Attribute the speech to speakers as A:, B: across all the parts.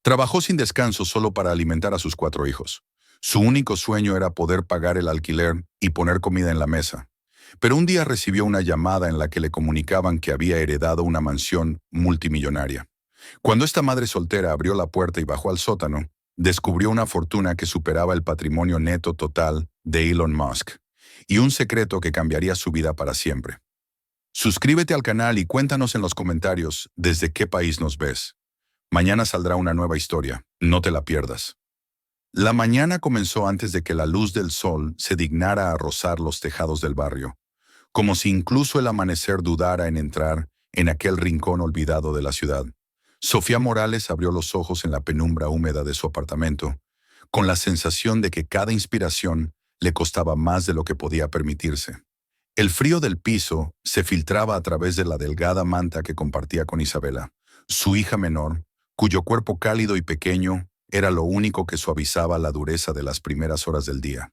A: Trabajó sin descanso solo para alimentar a sus 4 hijos. Su único sueño era poder pagar el alquiler y poner comida en la mesa. Pero un día recibió una llamada en la que le comunicaban que había heredado una mansión multimillonaria. Cuando esta madre soltera abrió la puerta y bajó al sótano, descubrió una fortuna que superaba el patrimonio neto total de Elon Musk y un secreto que cambiaría su vida para siempre. Suscríbete al canal y cuéntanos en los comentarios desde qué país nos ves. Mañana saldrá una nueva historia, no te la pierdas. La mañana comenzó antes de que la luz del sol se dignara a rozar los tejados del barrio, como si incluso el amanecer dudara en entrar en aquel rincón olvidado de la ciudad. Sofía Morales abrió los ojos en la penumbra húmeda de su apartamento, con la sensación de que cada inspiración le costaba más de lo que podía permitirse. El frío del piso se filtraba a través de la delgada manta que compartía con Isabela, su hija menor, cuyo cuerpo cálido y pequeño era lo único que suavizaba la dureza de las primeras horas del día.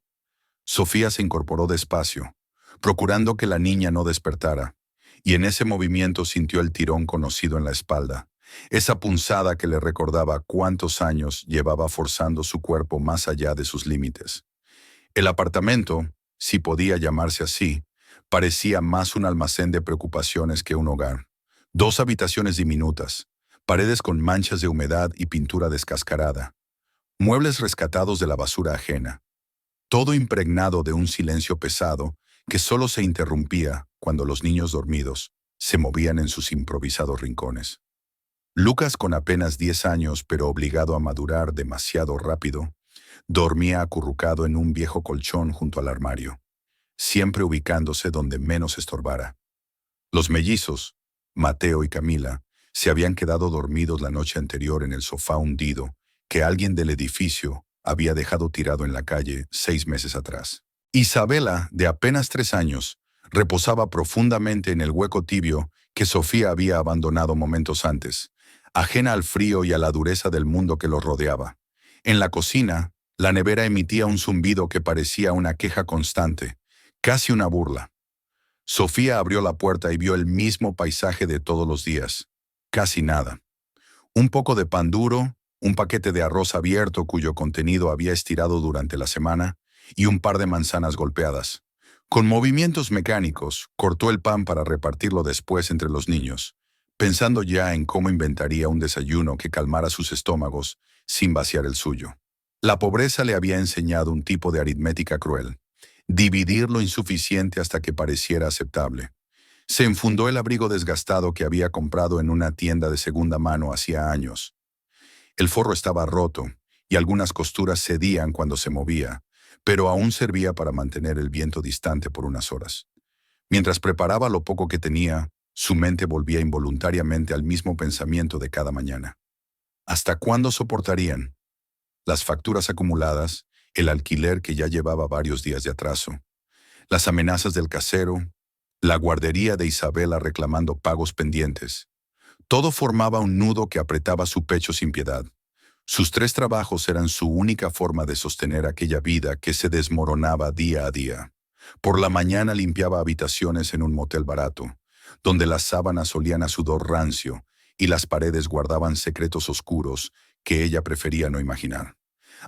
A: Sofía se incorporó despacio, procurando que la niña no despertara, y en ese movimiento sintió el tirón conocido en la espalda, esa punzada que le recordaba cuántos años llevaba forzando su cuerpo más allá de sus límites. El apartamento, si podía llamarse así, parecía más un almacén de preocupaciones que un hogar. 2 habitaciones diminutas, paredes con manchas de humedad y pintura descascarada, muebles rescatados de la basura ajena, todo impregnado de un silencio pesado que solo se interrumpía cuando los niños dormidos se movían en sus improvisados rincones. Lucas, con apenas 10 años pero obligado a madurar demasiado rápido, dormía acurrucado en un viejo colchón junto al armario, siempre ubicándose donde menos estorbara. Los mellizos, Mateo y Camila, se habían quedado dormidos la noche anterior en el sofá hundido que alguien del edificio había dejado tirado en la calle 6 meses atrás. Isabela, de apenas 3 años, reposaba profundamente en el hueco tibio que Sofía había abandonado momentos antes, ajena al frío y a la dureza del mundo que los rodeaba. En la cocina, la nevera emitía un zumbido que parecía una queja constante, casi una burla. Sofía abrió la puerta y vio el mismo paisaje de todos los días. Casi nada. Un poco de pan duro, un paquete de arroz abierto cuyo contenido había estirado durante la semana y un par de manzanas golpeadas. Con movimientos mecánicos, cortó el pan para repartirlo después entre los niños, pensando ya en cómo inventaría un desayuno que calmara sus estómagos sin vaciar el suyo. La pobreza le había enseñado un tipo de aritmética cruel: dividir lo insuficiente hasta que pareciera aceptable. Se enfundó el abrigo desgastado que había comprado en una tienda de segunda mano hacía años. El forro estaba roto y algunas costuras cedían cuando se movía, pero aún servía para mantener el viento distante por unas horas. Mientras preparaba lo poco que tenía, su mente volvía involuntariamente al mismo pensamiento de cada mañana. ¿Hasta cuándo soportarían? Las facturas acumuladas, el alquiler que ya llevaba varios días de atraso, las amenazas del casero, la guardería de Isabela reclamando pagos pendientes. Todo formaba un nudo que apretaba su pecho sin piedad. Sus 3 trabajos eran su única forma de sostener aquella vida que se desmoronaba día a día. Por la mañana limpiaba habitaciones en un motel barato, donde las sábanas olían a sudor rancio y las paredes guardaban secretos oscuros que ella prefería no imaginar.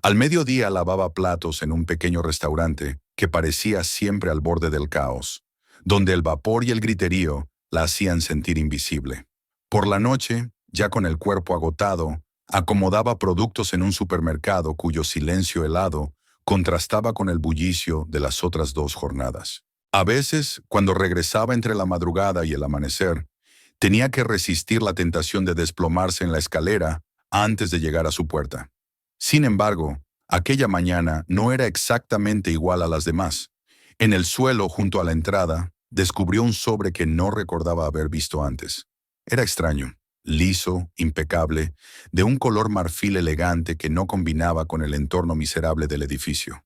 A: Al mediodía lavaba platos en un pequeño restaurante que parecía siempre al borde del caos, donde el vapor y el griterío la hacían sentir invisible. Por la noche, ya con el cuerpo agotado, acomodaba productos en un supermercado cuyo silencio helado contrastaba con el bullicio de las otras 2 jornadas. A veces, cuando regresaba entre la madrugada y el amanecer, tenía que resistir la tentación de desplomarse en la escalera antes de llegar a su puerta. Sin embargo, aquella mañana no era exactamente igual a las demás. En el suelo, junto a la entrada, descubrió un sobre que no recordaba haber visto antes. Era extraño, liso, impecable, de un color marfil elegante que no combinaba con el entorno miserable del edificio.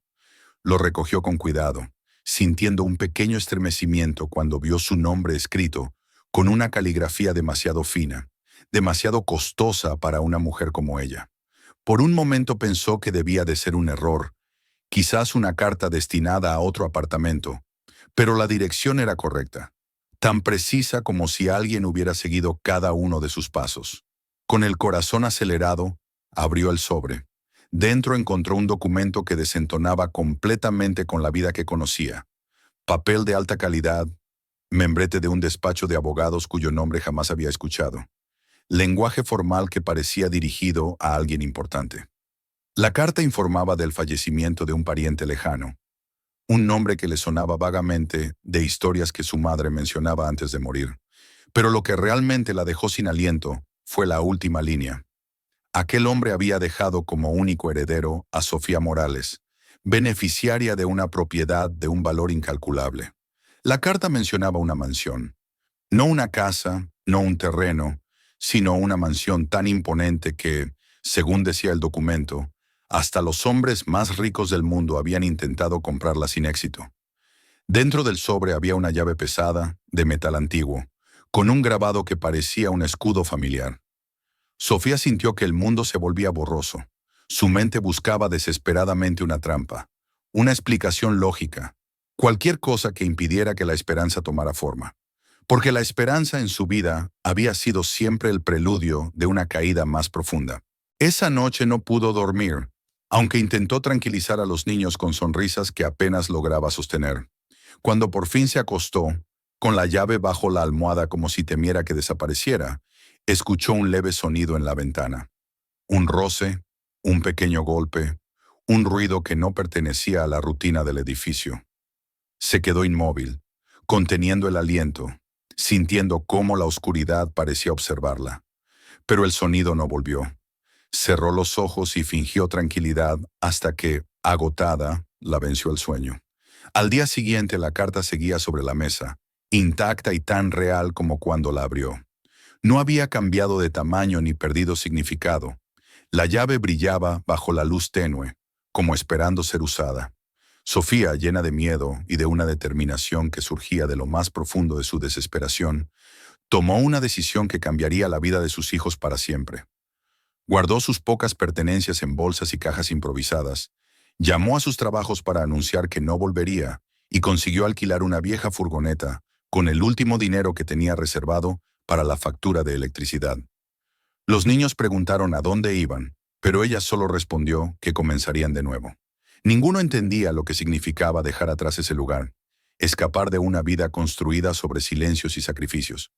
A: Lo recogió con cuidado, sintiendo un pequeño estremecimiento cuando vio su nombre escrito con una caligrafía demasiado fina, demasiado costosa para una mujer como ella. Por un momento pensó que debía de ser un error, quizás una carta destinada a otro apartamento, pero la dirección era correcta, tan precisa como si alguien hubiera seguido cada uno de sus pasos. Con el corazón acelerado, Abrió el sobre. Dentro encontró un documento que desentonaba completamente con la vida que conocía. Papel de alta calidad, membrete de un despacho de abogados cuyo nombre jamás había escuchado. Lenguaje formal que parecía dirigido a alguien importante. La carta informaba del fallecimiento de un pariente lejano, un nombre que le sonaba vagamente de historias que su madre mencionaba antes de morir. Pero lo que realmente la dejó sin aliento fue la última línea. Aquel hombre había dejado como único heredero a Sofía Morales, beneficiaria de una propiedad de un valor incalculable. La carta mencionaba una mansión, no una casa, no un terreno, sino una mansión tan imponente que, según decía el documento, hasta los hombres más ricos del mundo habían intentado comprarla sin éxito. Dentro del sobre había una llave pesada, de metal antiguo, con un grabado que parecía un escudo familiar. Sofía sintió que el mundo se volvía borroso. Su mente buscaba desesperadamente una trampa, una explicación lógica, cualquier cosa que impidiera que la esperanza tomara forma. Porque la esperanza en su vida había sido siempre el preludio de una caída más profunda. Esa noche no pudo dormir, aunque intentó tranquilizar a los niños con sonrisas que apenas lograba sostener. Cuando por fin se acostó, con la llave bajo la almohada como si temiera que desapareciera, escuchó un leve sonido en la ventana. Un roce, un pequeño golpe, un ruido que no pertenecía a la rutina del edificio. Se quedó inmóvil, conteniendo el aliento, sintiendo cómo la oscuridad parecía observarla. Pero el sonido no volvió. Cerró los ojos y fingió tranquilidad hasta que, agotada, la venció el sueño. Al día siguiente la carta seguía sobre la mesa, intacta y tan real como cuando la abrió. No había cambiado de tamaño ni perdido significado. La llave brillaba bajo la luz tenue, como esperando ser usada. Sofía, llena de miedo y de una determinación que surgía de lo más profundo de su desesperación, tomó una decisión que cambiaría la vida de sus hijos para siempre. Guardó sus pocas pertenencias en bolsas y cajas improvisadas, llamó a sus trabajos para anunciar que no volvería y consiguió alquilar una vieja furgoneta con el último dinero que tenía reservado para la factura de electricidad. Los niños preguntaron a dónde iban, pero ella solo respondió que comenzarían de nuevo. Ninguno entendía lo que significaba dejar atrás ese lugar, escapar de una vida construida sobre silencios y sacrificios.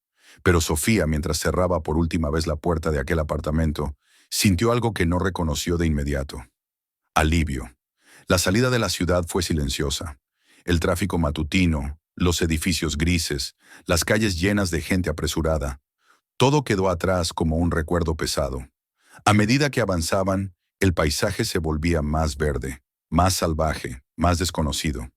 A: Pero Sofía, mientras cerraba por última vez la puerta de aquel apartamento, sintió algo que no reconoció de inmediato. Alivio. La salida de la ciudad fue silenciosa. El tráfico matutino, los edificios grises, las calles llenas de gente apresurada. Todo quedó atrás como un recuerdo pesado. A medida que avanzaban, el paisaje se volvía más verde, más salvaje, más desconocido.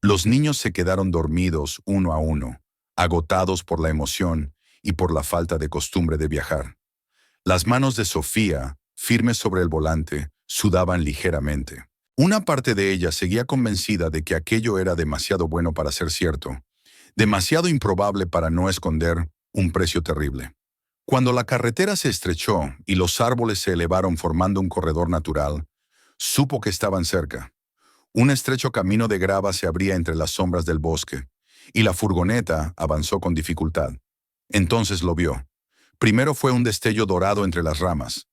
A: Los niños se quedaron dormidos uno a uno, agotados por la emoción y por la falta de costumbre de viajar. Las manos de Sofía, firmes sobre el volante, sudaban ligeramente. Una parte de ella seguía convencida de que aquello era demasiado bueno para ser cierto, demasiado improbable para no esconder un precio terrible. Cuando la carretera se estrechó y los árboles se elevaron formando un corredor natural, supo que estaban cerca. Un estrecho camino de grava se abría entre las sombras del bosque, y la furgoneta avanzó con dificultad. Entonces lo vio. Primero fue un destello dorado entre las ramas,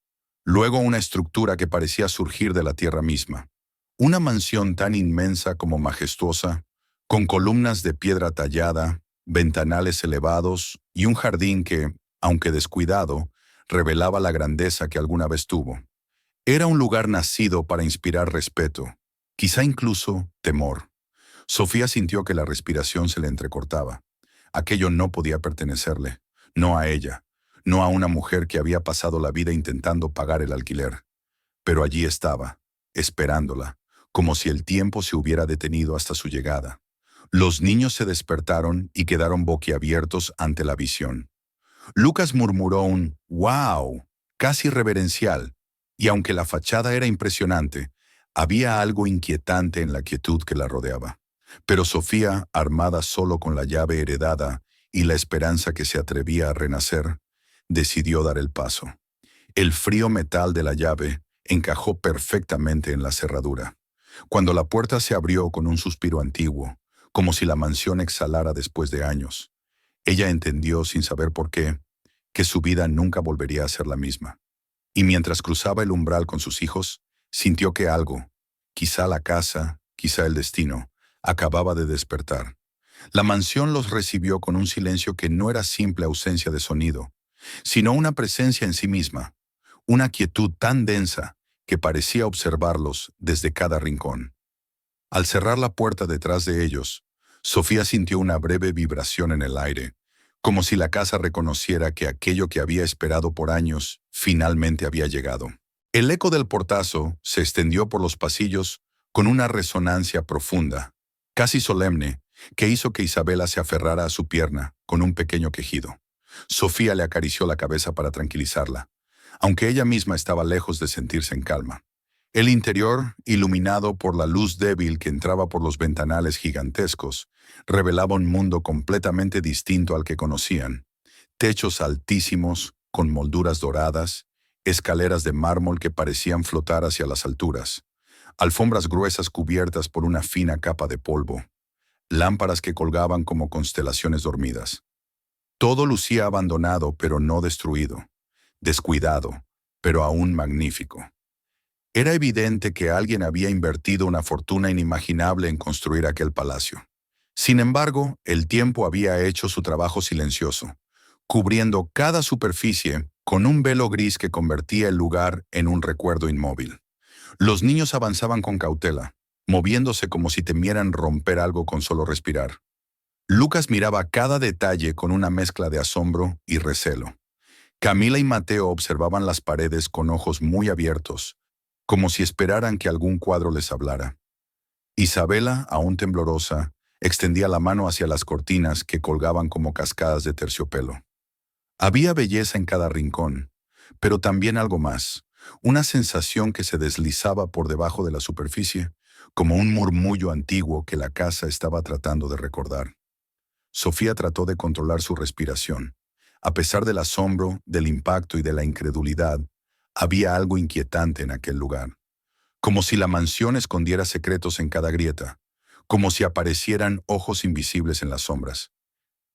A: luego una estructura que parecía surgir de la tierra misma. Una mansión tan inmensa como majestuosa, con columnas de piedra tallada, ventanales elevados y un jardín que, aunque descuidado, revelaba la grandeza que alguna vez tuvo. Era un lugar nacido para inspirar respeto, quizá incluso temor. Sofía sintió que la respiración se le entrecortaba. Aquello no podía pertenecerle, no a ella, no a una mujer que había pasado la vida intentando pagar el alquiler. Pero allí estaba, esperándola, como si el tiempo se hubiera detenido hasta su llegada. Los niños se despertaron y quedaron boquiabiertos ante la visión. Lucas murmuró un «wow», casi reverencial, y aunque la fachada era impresionante, había algo inquietante en la quietud que la rodeaba. Pero Sofía, armada solo con la llave heredada y la esperanza que se atrevía a renacer, decidió dar el paso. El frío metal de la llave encajó perfectamente en la cerradura. Cuando la puerta se abrió con un suspiro antiguo, como si la mansión exhalara después de años, ella entendió sin saber por qué, que su vida nunca volvería a ser la misma. y mientras cruzaba el umbral con sus hijos, sintió que algo, quizá la casa, quizá el destino, acababa de despertar. La mansión los recibió con un silencio que no era simple ausencia de sonido, sino una presencia en sí misma, una quietud tan densa que parecía observarlos desde cada rincón. Al cerrar la puerta detrás de ellos, Sofía sintió una breve vibración en el aire, como si la casa reconociera que aquello que había esperado por años finalmente había llegado. El eco del portazo se extendió por los pasillos con una resonancia profunda, casi solemne, que hizo que Isabela se aferrara a su pierna con un pequeño quejido. Sofía le acarició la cabeza para tranquilizarla, aunque ella misma estaba lejos de sentirse en calma. El interior, iluminado por la luz débil que entraba por los ventanales gigantescos, revelaba un mundo completamente distinto al que conocían. Techos altísimos, con molduras doradas, escaleras de mármol que parecían flotar hacia las alturas, alfombras gruesas cubiertas por una fina capa de polvo, lámparas que colgaban como constelaciones dormidas. Todo lucía abandonado pero no destruido, descuidado, pero aún magnífico. Era evidente que alguien había invertido una fortuna inimaginable en construir aquel palacio. Sin embargo, el tiempo había hecho su trabajo silencioso, cubriendo cada superficie con un velo gris que convertía el lugar en un recuerdo inmóvil. Los niños avanzaban con cautela, moviéndose como si temieran romper algo con solo respirar. Lucas miraba cada detalle con una mezcla de asombro y recelo. Camila y Mateo observaban las paredes con ojos muy abiertos, como si esperaran que algún cuadro les hablara. Isabela, aún temblorosa, extendía la mano hacia las cortinas que colgaban como cascadas de terciopelo. Había belleza en cada rincón, pero también algo más, una sensación que se deslizaba por debajo de la superficie, como un murmullo antiguo que la casa estaba tratando de recordar. Sofía trató de controlar su respiración. A pesar del asombro, del impacto y de la incredulidad, había algo inquietante en aquel lugar, como si la mansión escondiera secretos en cada grieta, como si aparecieran ojos invisibles en las sombras.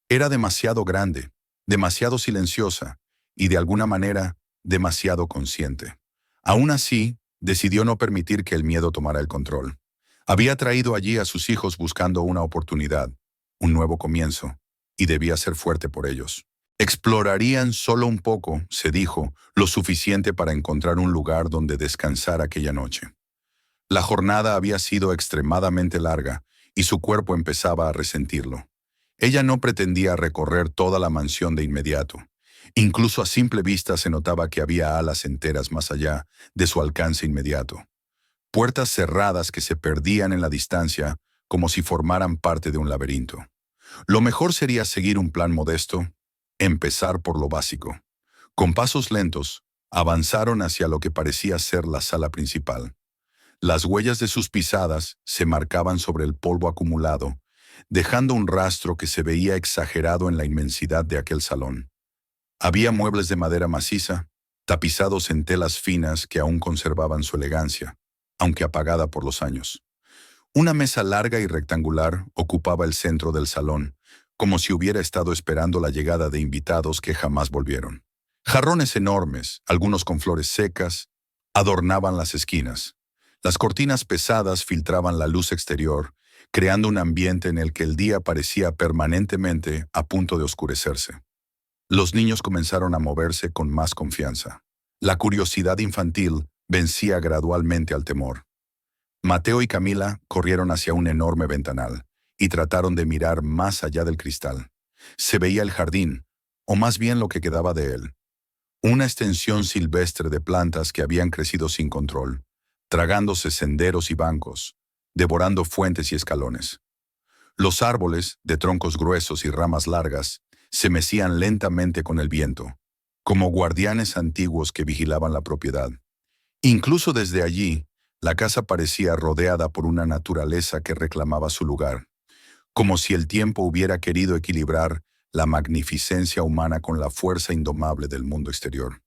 A: Era demasiado grande, demasiado silenciosa y de alguna manera demasiado consciente. Aún así, decidió no permitir que el miedo tomara el control. Había traído allí a sus hijos buscando una oportunidad, un nuevo comienzo, y debía ser fuerte por ellos. Explorarían solo un poco, se dijo, lo suficiente para encontrar un lugar donde descansar aquella noche. La jornada había sido extremadamente larga y su cuerpo empezaba a resentirlo. Ella no pretendía recorrer toda la mansión de inmediato. Incluso a simple vista se notaba que había alas enteras más allá de su alcance inmediato. Puertas cerradas que se perdían en la distancia como si formaran parte de un laberinto. Lo mejor sería seguir un plan modesto, empezar por lo básico. Con pasos lentos, avanzaron hacia lo que parecía ser la sala principal. Las huellas de sus pisadas se marcaban sobre el polvo acumulado, dejando un rastro que se veía exagerado en la inmensidad de aquel salón. Había muebles de madera maciza, tapizados en telas finas que aún conservaban su elegancia, aunque apagada por los años. Una mesa larga y rectangular ocupaba el centro del salón, como si hubiera estado esperando la llegada de invitados que jamás volvieron. Jarrones enormes, algunos con flores secas, adornaban las esquinas. Las cortinas pesadas filtraban la luz exterior, creando un ambiente en el que el día parecía permanentemente a punto de oscurecerse. Los niños comenzaron a moverse con más confianza. La curiosidad infantil vencía gradualmente al temor. Mateo y Camila corrieron hacia un enorme ventanal y trataron de mirar más allá del cristal. Se veía el jardín, o más bien lo que quedaba de él. Una extensión silvestre de plantas que habían crecido sin control, tragándose senderos y bancos, devorando fuentes y escalones. Los árboles, de troncos gruesos y ramas largas, se mecían lentamente con el viento, como guardianes antiguos que vigilaban la propiedad. Incluso desde allí, la casa parecía rodeada por una naturaleza que reclamaba su lugar, como si el tiempo hubiera querido equilibrar la magnificencia humana con la fuerza indomable del mundo exterior.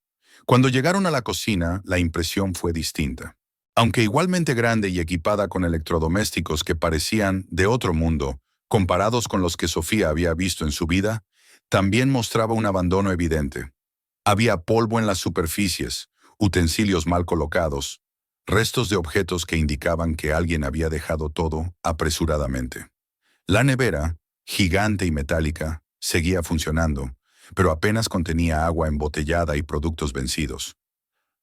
A: Cuando llegaron a la cocina, la impresión fue distinta. Aunque igualmente grande y equipada con electrodomésticos que parecían de otro mundo, comparados con los que Sofía había visto en su vida, también mostraba un abandono evidente. Había polvo en las superficies, utensilios mal colocados, restos de objetos que indicaban que alguien había dejado todo apresuradamente. La nevera, gigante y metálica, seguía funcionando, pero apenas contenía agua embotellada y productos vencidos.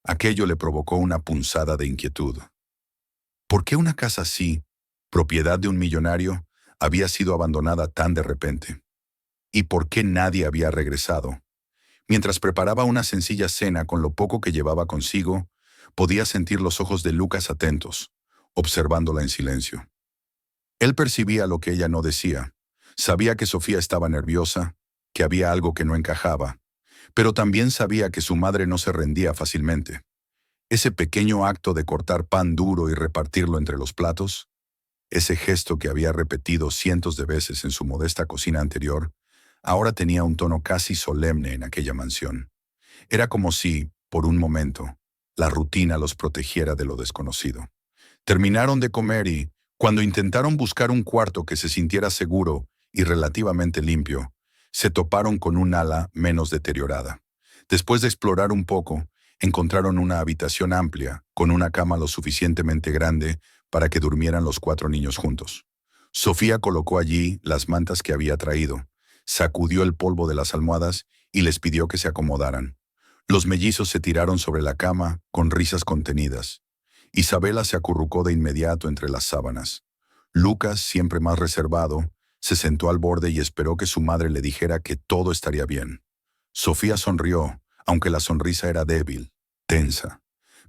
A: Aquello le provocó una punzada de inquietud. ¿Por qué una casa así, propiedad de un millonario, había sido abandonada tan de repente? ¿Y por qué nadie había regresado? Mientras preparaba una sencilla cena con lo poco que llevaba consigo, podía sentir los ojos de Lucas atentos, observándola en silencio. Él percibía lo que ella no decía. Sabía que Sofía estaba nerviosa, que había algo que no encajaba, pero también sabía que su madre no se rendía fácilmente. Ese pequeño acto de cortar pan duro y repartirlo entre los platos, ese gesto que había repetido cientos de veces en su modesta cocina anterior, ahora tenía un tono casi solemne en aquella mansión. Era como si, por un momento, la rutina los protegiera de lo desconocido. Terminaron de comer y, cuando intentaron buscar un cuarto que se sintiera seguro y relativamente limpio, se toparon con un ala menos deteriorada. Después de explorar un poco, encontraron una habitación amplia, con una cama lo suficientemente grande para que durmieran los 4 niños juntos. Sofía colocó allí las mantas que había traído, sacudió el polvo de las almohadas y les pidió que se acomodaran. Los mellizos se tiraron sobre la cama con risas contenidas. Isabela se acurrucó de inmediato entre las sábanas. Lucas, siempre más reservado, se sentó al borde y esperó que su madre le dijera que todo estaría bien. Sofía sonrió, aunque la sonrisa era débil, tensa.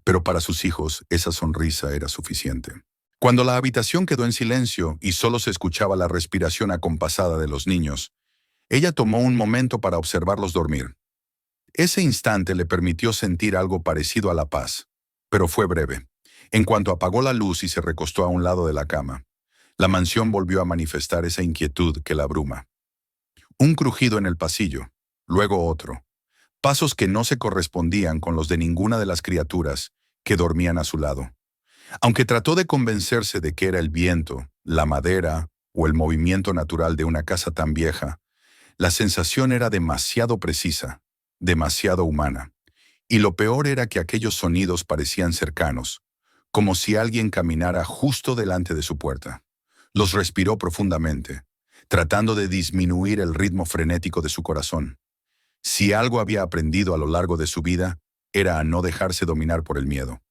A: Pero para sus hijos esa sonrisa era suficiente. Cuando la habitación quedó en silencio y solo se escuchaba la respiración acompasada de los niños, ella tomó un momento para observarlos dormir. Ese instante le permitió sentir algo parecido a la paz, pero fue breve. En cuanto apagó la luz y se recostó a un lado de la cama, la mansión volvió a manifestar esa inquietud que la abruma. Un crujido en el pasillo, luego otro. Pasos que no se correspondían con los de ninguna de las criaturas que dormían a su lado. Aunque trató de convencerse de que era el viento, la madera o el movimiento natural de una casa tan vieja, la sensación era demasiado precisa, demasiado humana. Y lo peor era que aquellos sonidos parecían cercanos, como si alguien caminara justo delante de su puerta. Los respiró profundamente, tratando de disminuir el ritmo frenético de su corazón. Si algo había aprendido a lo largo de su vida, era a no dejarse dominar por el miedo.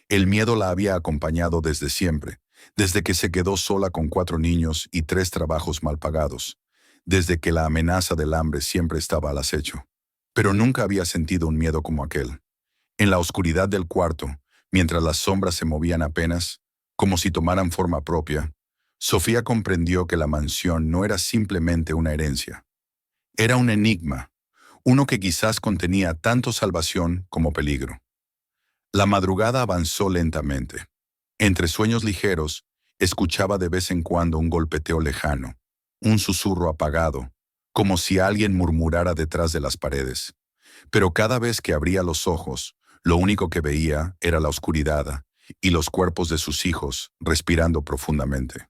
A: El miedo la había acompañado desde siempre, desde que se quedó sola con 4 niños y 3 trabajos mal pagados, desde que la amenaza del hambre siempre estaba al acecho. Pero nunca había sentido un miedo como aquel. En la oscuridad del cuarto, mientras las sombras se movían apenas, como si tomaran forma propia, Sofía comprendió que la mansión no era simplemente una herencia. Era un enigma, uno que quizás contenía tanto salvación como peligro. La madrugada avanzó lentamente. Entre sueños ligeros, escuchaba de vez en cuando un golpeteo lejano, un susurro apagado, como si alguien murmurara detrás de las paredes. Pero cada vez que abría los ojos, lo único que veía era la oscuridad y los cuerpos de sus hijos respirando profundamente.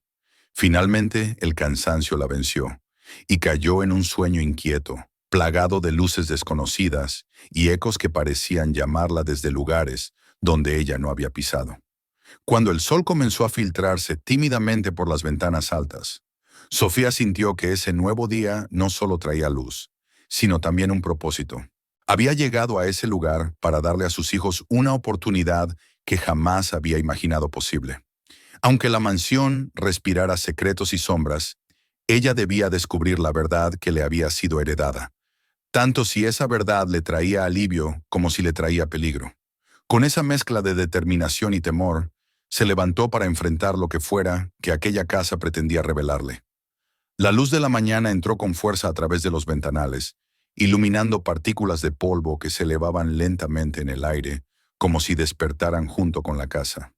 A: Finalmente, el cansancio la venció y cayó en un sueño inquieto, plagado de luces desconocidas y ecos que parecían llamarla desde lugares donde ella no había pisado. Cuando el sol comenzó a filtrarse tímidamente por las ventanas altas, Sofía sintió que ese nuevo día no solo traía luz, sino también un propósito. Había llegado a ese lugar para darle a sus hijos una oportunidad que jamás había imaginado posible. Aunque la mansión respirara secretos y sombras, ella debía descubrir la verdad que le había sido heredada, tanto si esa verdad le traía alivio como si le traía peligro. Con esa mezcla de determinación y temor, se levantó para enfrentar lo que fuera que aquella casa pretendía revelarle. La luz de la mañana entró con fuerza a través de los ventanales, iluminando partículas de polvo que se elevaban lentamente en el aire, como si despertaran junto con la casa.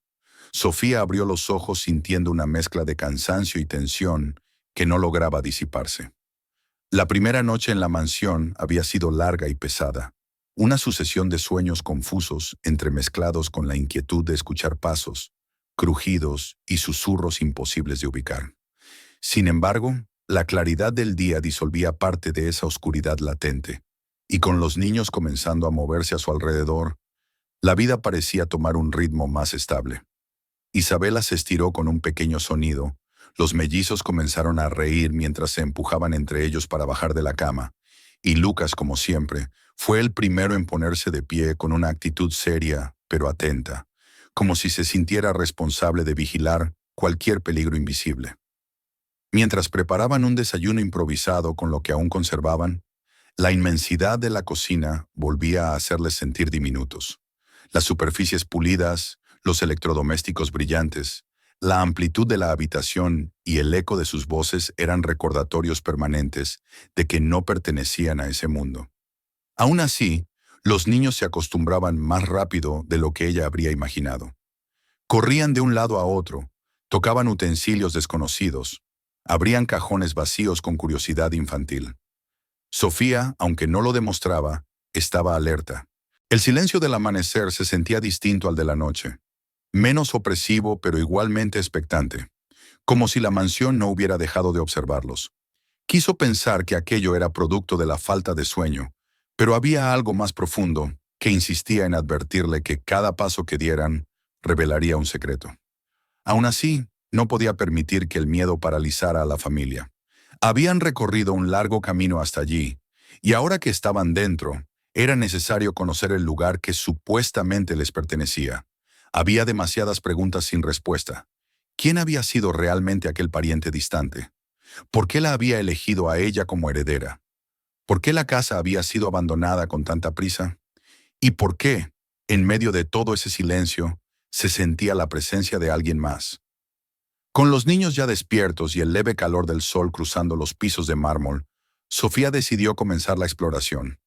A: Sofía abrió los ojos sintiendo una mezcla de cansancio y tensión que no lograba disiparse. La primera noche en la mansión había sido larga y pesada, una sucesión de sueños confusos entremezclados con la inquietud de escuchar pasos, crujidos y susurros imposibles de ubicar. Sin embargo, la claridad del día disolvía parte de esa oscuridad latente, y con los niños comenzando a moverse a su alrededor, La vida parecía tomar un ritmo más estable. Isabela se estiró con un pequeño sonido. Los mellizos comenzaron a reír mientras se empujaban entre ellos para bajar de la cama, y Lucas, como siempre, fue el primero en ponerse de pie con una actitud seria, pero atenta, como si se sintiera responsable de vigilar cualquier peligro invisible. Mientras preparaban un desayuno improvisado con lo que aún conservaban, la inmensidad de la cocina volvía a hacerles sentir diminutos. Las superficies pulidas, los electrodomésticos brillantes, la amplitud de la habitación y el eco de sus voces eran recordatorios permanentes de que no pertenecían a ese mundo. Aún así, los niños se acostumbraban más rápido de lo que ella habría imaginado. Corrían de un lado a otro, tocaban utensilios desconocidos, abrían cajones vacíos con curiosidad infantil. Sofía, aunque no lo demostraba, estaba alerta. El silencio del amanecer se sentía distinto al de la noche, menos opresivo pero igualmente expectante, como si la mansión no hubiera dejado de observarlos. Quiso pensar que aquello era producto de la falta de sueño, pero había algo más profundo que insistía en advertirle que cada paso que dieran revelaría un secreto. Aún así, no podía permitir que el miedo paralizara a la familia. Habían recorrido un largo camino hasta allí, y ahora que estaban dentro, era necesario conocer el lugar que supuestamente les pertenecía. Había demasiadas preguntas sin respuesta. ¿Quién había sido realmente aquel pariente distante? ¿Por qué la había elegido a ella como heredera? ¿Por qué la casa había sido abandonada con tanta prisa? ¿Y por qué, en medio de todo ese silencio, se sentía la presencia de alguien más? Con los niños ya despiertos y el leve calor del sol cruzando los pisos de mármol, Sofía decidió comenzar la exploración.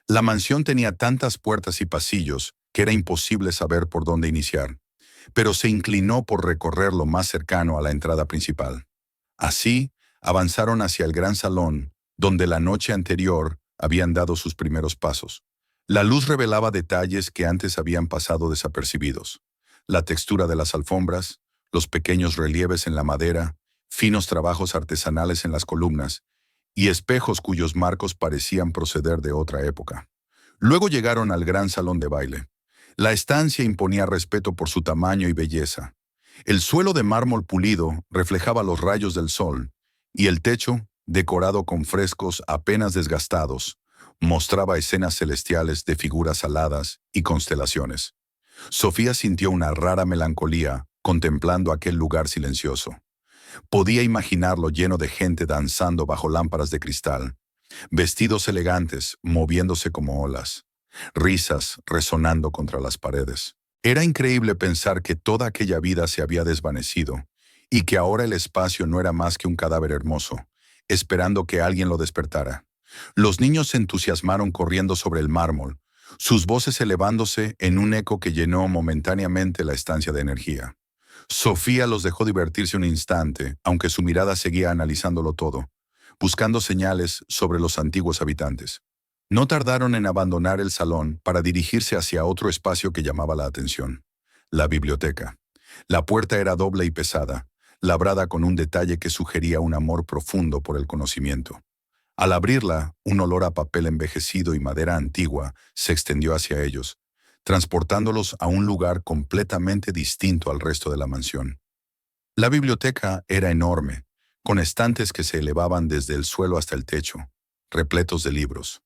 A: La mansión tenía tantas puertas y pasillos que era imposible saber por dónde iniciar, pero se inclinó por recorrer lo más cercano a la entrada principal. Así, avanzaron hacia el gran salón, donde la noche anterior habían dado sus primeros pasos. La luz revelaba detalles que antes habían pasado desapercibidos. La textura de las alfombras, los pequeños relieves en la madera, finos trabajos artesanales en las columnas, y espejos cuyos marcos parecían proceder de otra época. Luego llegaron al gran salón de baile. La estancia imponía respeto por su tamaño y belleza. El suelo de mármol pulido reflejaba los rayos del sol, y el techo, decorado con frescos apenas desgastados, mostraba escenas celestiales de figuras aladas y constelaciones. Sofía sintió una rara melancolía contemplando aquel lugar silencioso. Podía imaginarlo lleno de gente danzando bajo lámparas de cristal, vestidos elegantes moviéndose como olas, risas resonando contra las paredes. Era increíble pensar que toda aquella vida se había desvanecido y que ahora el espacio no era más que un cadáver hermoso, esperando que alguien lo despertara. Los niños se entusiasmaron corriendo sobre el mármol, sus voces elevándose en un eco que llenó momentáneamente la estancia de energía. Sofía los dejó divertirse un instante, aunque su mirada seguía analizándolo todo, buscando señales sobre los antiguos habitantes. No tardaron en abandonar el salón para dirigirse hacia otro espacio que llamaba la atención: la biblioteca. La puerta era doble y pesada, labrada con un detalle que sugería un amor profundo por el conocimiento. Al abrirla, un olor a papel envejecido y madera antigua se extendió hacia ellos, transportándolos a un lugar completamente distinto al resto de la mansión. La biblioteca era enorme, con estantes que se elevaban desde el suelo hasta el techo, repletos de libros.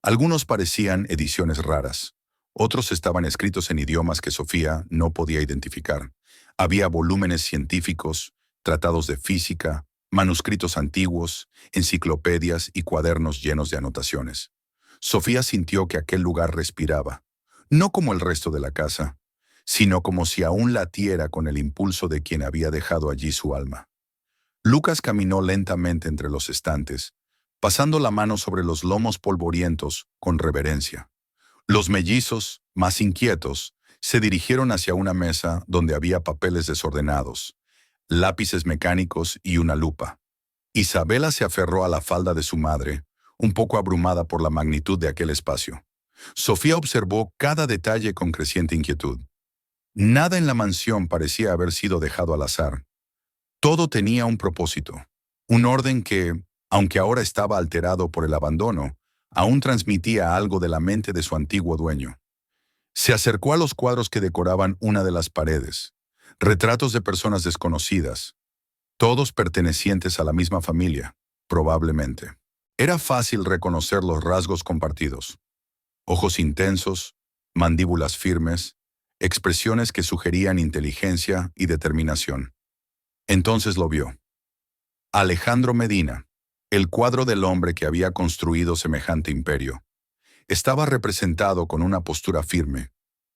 A: Algunos parecían ediciones raras, otros estaban escritos en idiomas que Sofía no podía identificar. Había volúmenes científicos, tratados de física, manuscritos antiguos, enciclopedias y cuadernos llenos de anotaciones. Sofía sintió que aquel lugar respiraba, no como el resto de la casa, sino como si aún latiera con el impulso de quien había dejado allí su alma. Lucas caminó lentamente entre los estantes, pasando la mano sobre los lomos polvorientos con reverencia. Los mellizos, más inquietos, se dirigieron hacia una mesa donde había papeles desordenados, lápices mecánicos y una lupa. Isabela se aferró a la falda de su madre, un poco abrumada por la magnitud de aquel espacio. Sofía observó cada detalle con creciente inquietud. Nada en la mansión parecía haber sido dejado al azar. Todo tenía un propósito, un orden que, aunque ahora estaba alterado por el abandono, aún transmitía algo de la mente de su antiguo dueño. Se acercó a los cuadros que decoraban una de las paredes. Retratos de personas desconocidas, todos pertenecientes a la misma familia, probablemente. Era fácil reconocer los rasgos compartidos. Ojos intensos, mandíbulas firmes, expresiones que sugerían inteligencia y determinación. Entonces lo vio. Alejandro Medina, el cuadro del hombre que había construido semejante imperio. Estaba representado con una postura firme,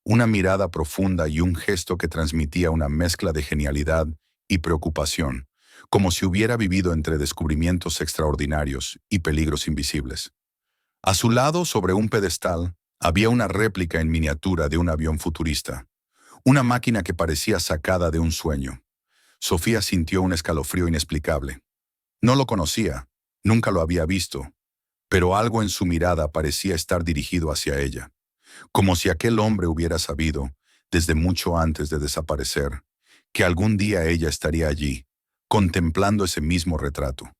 A: una mirada profunda y un gesto que transmitía una mezcla de genialidad y preocupación, como si hubiera vivido entre descubrimientos extraordinarios y peligros invisibles. A su lado, sobre un pedestal, había una réplica en miniatura de un avión futurista, una máquina que parecía sacada de un sueño. Sofía sintió un escalofrío inexplicable. No lo conocía, nunca lo había visto, pero algo en su mirada parecía estar dirigido hacia ella, como si aquel hombre hubiera sabido, desde mucho antes de desaparecer, que algún día ella estaría allí, contemplando ese mismo retrato.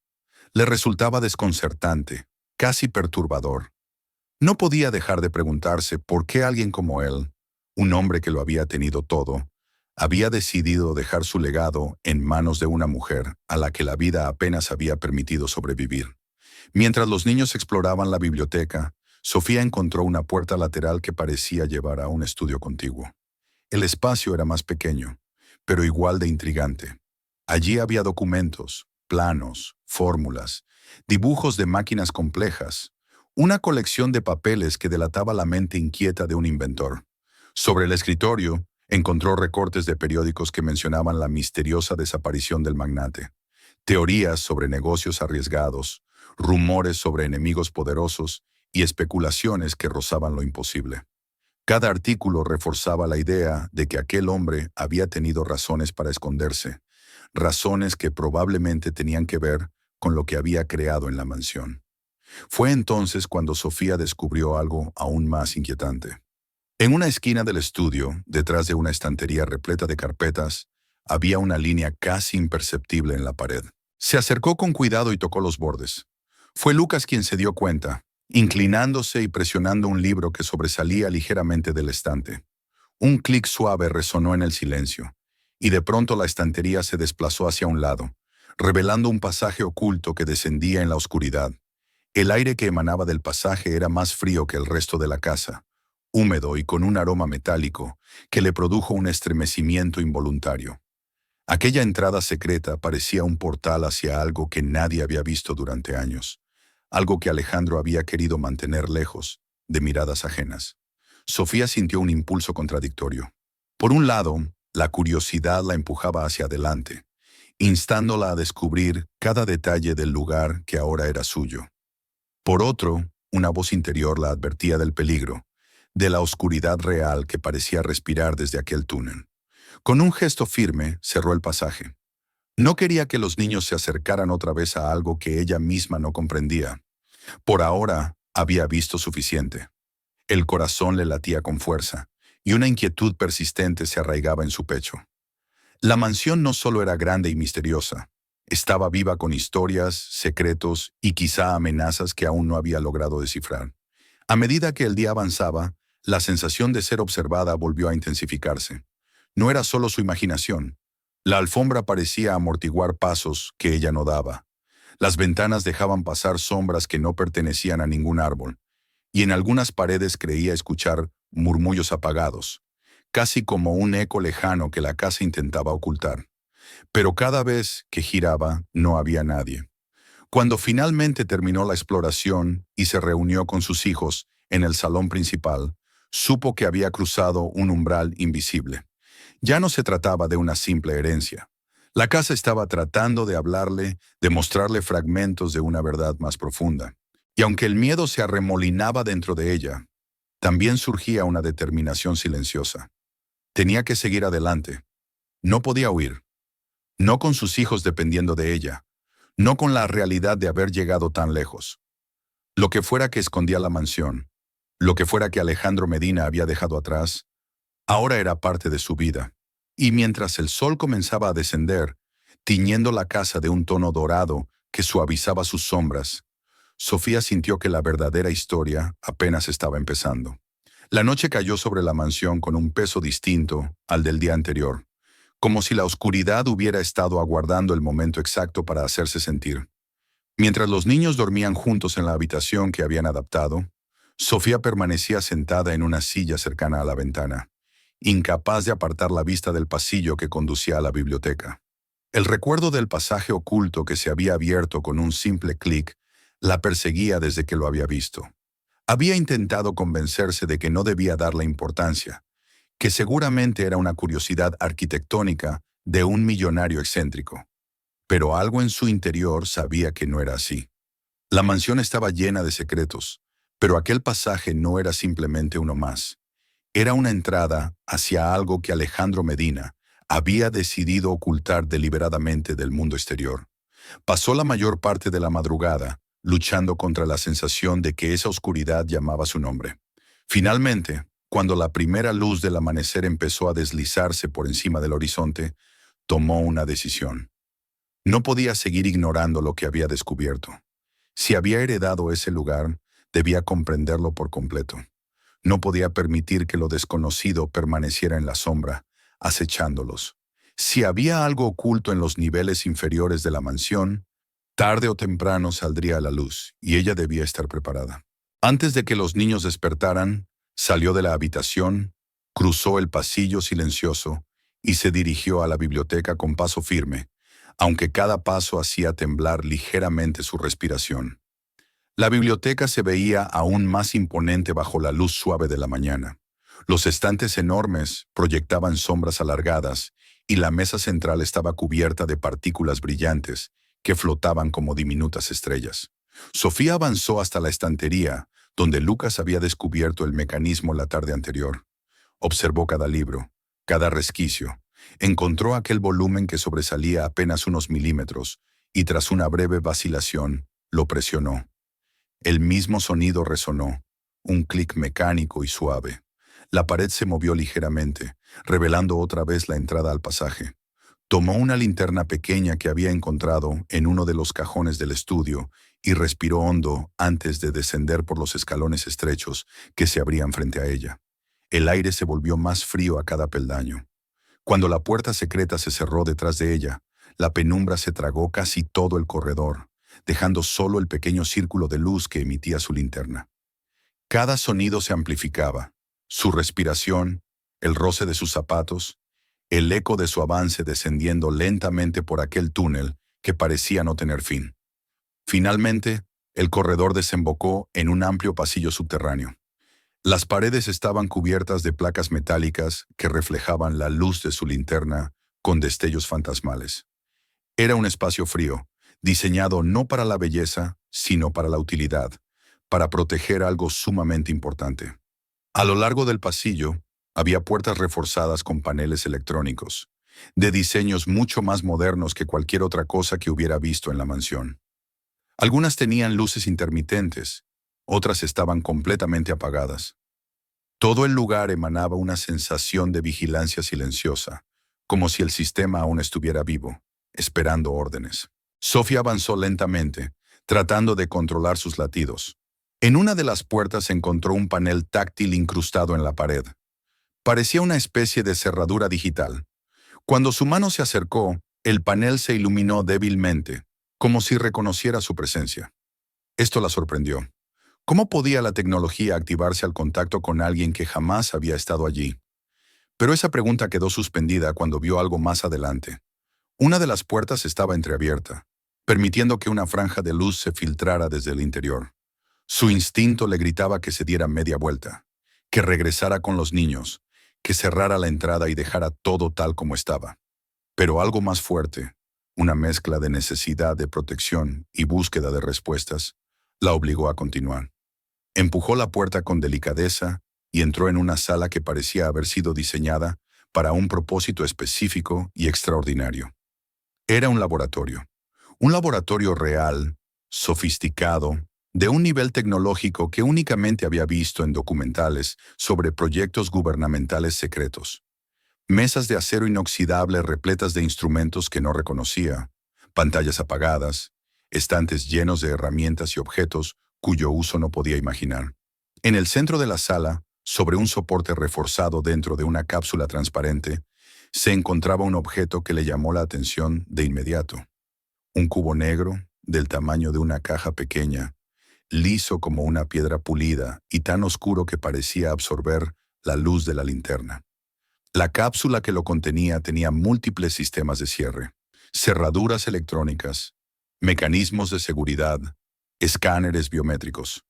A: Le resultaba desconcertante, casi perturbador. No podía dejar de preguntarse por qué alguien como él, un hombre que lo había tenido todo, había decidido dejar su legado en manos de una mujer a la que la vida apenas había permitido sobrevivir. Mientras los niños exploraban la biblioteca, Sofía encontró una puerta lateral que parecía llevar a un estudio contiguo. El espacio era más pequeño, pero igual de intrigante. Allí había documentos, planos, fórmulas, dibujos de máquinas complejas, una colección de papeles que delataba la mente inquieta de un inventor. Sobre el escritorio, encontró recortes de periódicos que mencionaban la misteriosa desaparición del magnate, teorías sobre negocios arriesgados, rumores sobre enemigos poderosos y especulaciones que rozaban lo imposible. Cada artículo reforzaba la idea de que aquel hombre había tenido razones para esconderse, razones que probablemente tenían que ver con lo que había creado en la mansión. Fue entonces cuando Sofía descubrió algo aún más inquietante. En una esquina del estudio, detrás de una estantería repleta de carpetas, había una línea casi imperceptible en la pared. Se acercó con cuidado y tocó los bordes. Fue Lucas quien se dio cuenta, inclinándose y presionando un libro que sobresalía ligeramente del estante. Un clic suave resonó en el silencio, y de pronto la estantería se desplazó hacia un lado, revelando un pasaje oculto que descendía en la oscuridad. El aire que emanaba del pasaje era más frío que el resto de la casa, húmedo y con un aroma metálico que le produjo un estremecimiento involuntario. Aquella entrada secreta parecía un portal hacia algo que nadie había visto durante años, algo que Alejandro había querido mantener lejos de miradas ajenas. Sofía sintió un impulso contradictorio. Por un lado, la curiosidad la empujaba hacia adelante, instándola a descubrir cada detalle del lugar que ahora era suyo. Por otro, una voz interior la advertía del peligro, de la oscuridad real que parecía respirar desde aquel túnel. Con un gesto firme, cerró el pasaje. No quería que los niños se acercaran otra vez a algo que ella misma no comprendía. Por ahora, había visto suficiente. El corazón le latía con fuerza, y una inquietud persistente se arraigaba en su pecho. La mansión no solo era grande y misteriosa, estaba viva con historias, secretos y quizá amenazas que aún no había logrado descifrar. A medida que el día avanzaba, la sensación de ser observada volvió a intensificarse. No era solo su imaginación. La alfombra parecía amortiguar pasos que ella no daba. Las ventanas dejaban pasar sombras que no pertenecían a ningún árbol, y en algunas paredes creía escuchar murmullos apagados, casi como un eco lejano que la casa intentaba ocultar. Pero cada vez que giraba, no había nadie. Cuando finalmente terminó la exploración y se reunió con sus hijos en el salón principal, supo que había cruzado un umbral invisible. Ya no se trataba de una simple herencia. La casa estaba tratando de hablarle, de mostrarle fragmentos de una verdad más profunda. Y aunque el miedo se arremolinaba dentro de ella, también surgía una determinación silenciosa. Tenía que seguir adelante. No podía huir. No con sus hijos dependiendo de ella. No con la realidad de haber llegado tan lejos. Lo que fuera que escondía la mansión, lo que fuera que Alejandro Medina había dejado atrás, ahora era parte de su vida. Y mientras el sol comenzaba a descender, tiñendo la casa de un tono dorado que suavizaba sus sombras, Sofía sintió que la verdadera historia apenas estaba empezando. La noche cayó sobre la mansión con un peso distinto al del día anterior, como si la oscuridad hubiera estado aguardando el momento exacto para hacerse sentir. Mientras los niños dormían juntos en la habitación que habían adaptado, Sofía permanecía sentada en una silla cercana a la ventana, incapaz de apartar la vista del pasillo que conducía a la biblioteca. El recuerdo del pasaje oculto que se había abierto con un simple clic la perseguía desde que lo había visto. Había intentado convencerse de que no debía darle importancia, que seguramente era una curiosidad arquitectónica de un millonario excéntrico. Pero algo en su interior sabía que no era así. La mansión estaba llena de secretos, pero aquel pasaje no era simplemente uno más. Era una entrada hacia algo que Alejandro Medina había decidido ocultar deliberadamente del mundo exterior. Pasó la mayor parte de la madrugada luchando contra la sensación de que esa oscuridad llamaba su nombre. Finalmente, cuando la primera luz del amanecer empezó a deslizarse por encima del horizonte, tomó una decisión. No podía seguir ignorando lo que había descubierto. Si había heredado ese lugar, debía comprenderlo por completo. No podía permitir que lo desconocido permaneciera en la sombra, acechándolos. Si había algo oculto en los niveles inferiores de la mansión, tarde o temprano saldría a la luz, y ella debía estar preparada. Antes de que los niños despertaran, salió de la habitación, cruzó el pasillo silencioso y se dirigió a la biblioteca con paso firme, aunque cada paso hacía temblar ligeramente su respiración. La biblioteca se veía aún más imponente bajo la luz suave de la mañana. Los estantes enormes proyectaban sombras alargadas y la mesa central estaba cubierta de partículas brillantes que flotaban como diminutas estrellas. Sofía avanzó hasta la estantería, donde Lucas había descubierto el mecanismo la tarde anterior. Observó cada libro, cada resquicio. Encontró aquel volumen que sobresalía apenas unos milímetros y tras una breve vacilación, lo presionó. El mismo sonido resonó, un clic mecánico y suave. La pared se movió ligeramente, revelando otra vez la entrada al pasaje. Tomó una linterna pequeña que había encontrado en uno de los cajones del estudio y respiró hondo antes de descender por los escalones estrechos que se abrían frente a ella. El aire se volvió más frío a cada peldaño. Cuando la puerta secreta se cerró detrás de ella, la penumbra se tragó casi todo el corredor, dejando solo el pequeño círculo de luz que emitía su linterna. Cada sonido se amplificaba, su respiración, el roce de sus zapatos, el eco de su avance descendiendo lentamente por aquel túnel que parecía no tener fin. Finalmente, el corredor desembocó en un amplio pasillo subterráneo. Las paredes estaban cubiertas de placas metálicas que reflejaban la luz de su linterna con destellos fantasmales. Era un espacio frío, diseñado no para la belleza, sino para la utilidad, para proteger algo sumamente importante. A lo largo del pasillo, había puertas reforzadas con paneles electrónicos, de diseños mucho más modernos que cualquier otra cosa que hubiera visto en la mansión. Algunas tenían luces intermitentes, otras estaban completamente apagadas. Todo el lugar emanaba una sensación de vigilancia silenciosa, como si el sistema aún estuviera vivo, esperando órdenes. Sofía avanzó lentamente, tratando de controlar sus latidos. En una de las puertas encontró un panel táctil incrustado en la pared. Parecía una especie de cerradura digital. Cuando su mano se acercó, el panel se iluminó débilmente, como si reconociera su presencia. Esto la sorprendió. ¿Cómo podía la tecnología activarse al contacto con alguien que jamás había estado allí? Pero esa pregunta quedó suspendida cuando vio algo más adelante. Una de las puertas estaba entreabierta, permitiendo que una franja de luz se filtrara desde el interior. Su instinto le gritaba que se diera media vuelta, que regresara con los niños, que cerrara la entrada y dejara todo tal como estaba. Pero algo más fuerte, una mezcla de necesidad de protección y búsqueda de respuestas, la obligó a continuar. Empujó la puerta con delicadeza y entró en una sala que parecía haber sido diseñada para un propósito específico y extraordinario. Era un laboratorio real, sofisticado, de un nivel tecnológico que únicamente había visto en documentales sobre proyectos gubernamentales secretos. Mesas de acero inoxidable repletas de instrumentos que no reconocía, pantallas apagadas, estantes llenos de herramientas y objetos cuyo uso no podía imaginar. En el centro de la sala, sobre un soporte reforzado dentro de una cápsula transparente, se encontraba un objeto que le llamó la atención de inmediato. Un cubo negro, del tamaño de una caja pequeña, liso como una piedra pulida y tan oscuro que parecía absorber la luz de la linterna. La cápsula que lo contenía tenía múltiples sistemas de cierre, cerraduras electrónicas, mecanismos de seguridad, escáneres biométricos.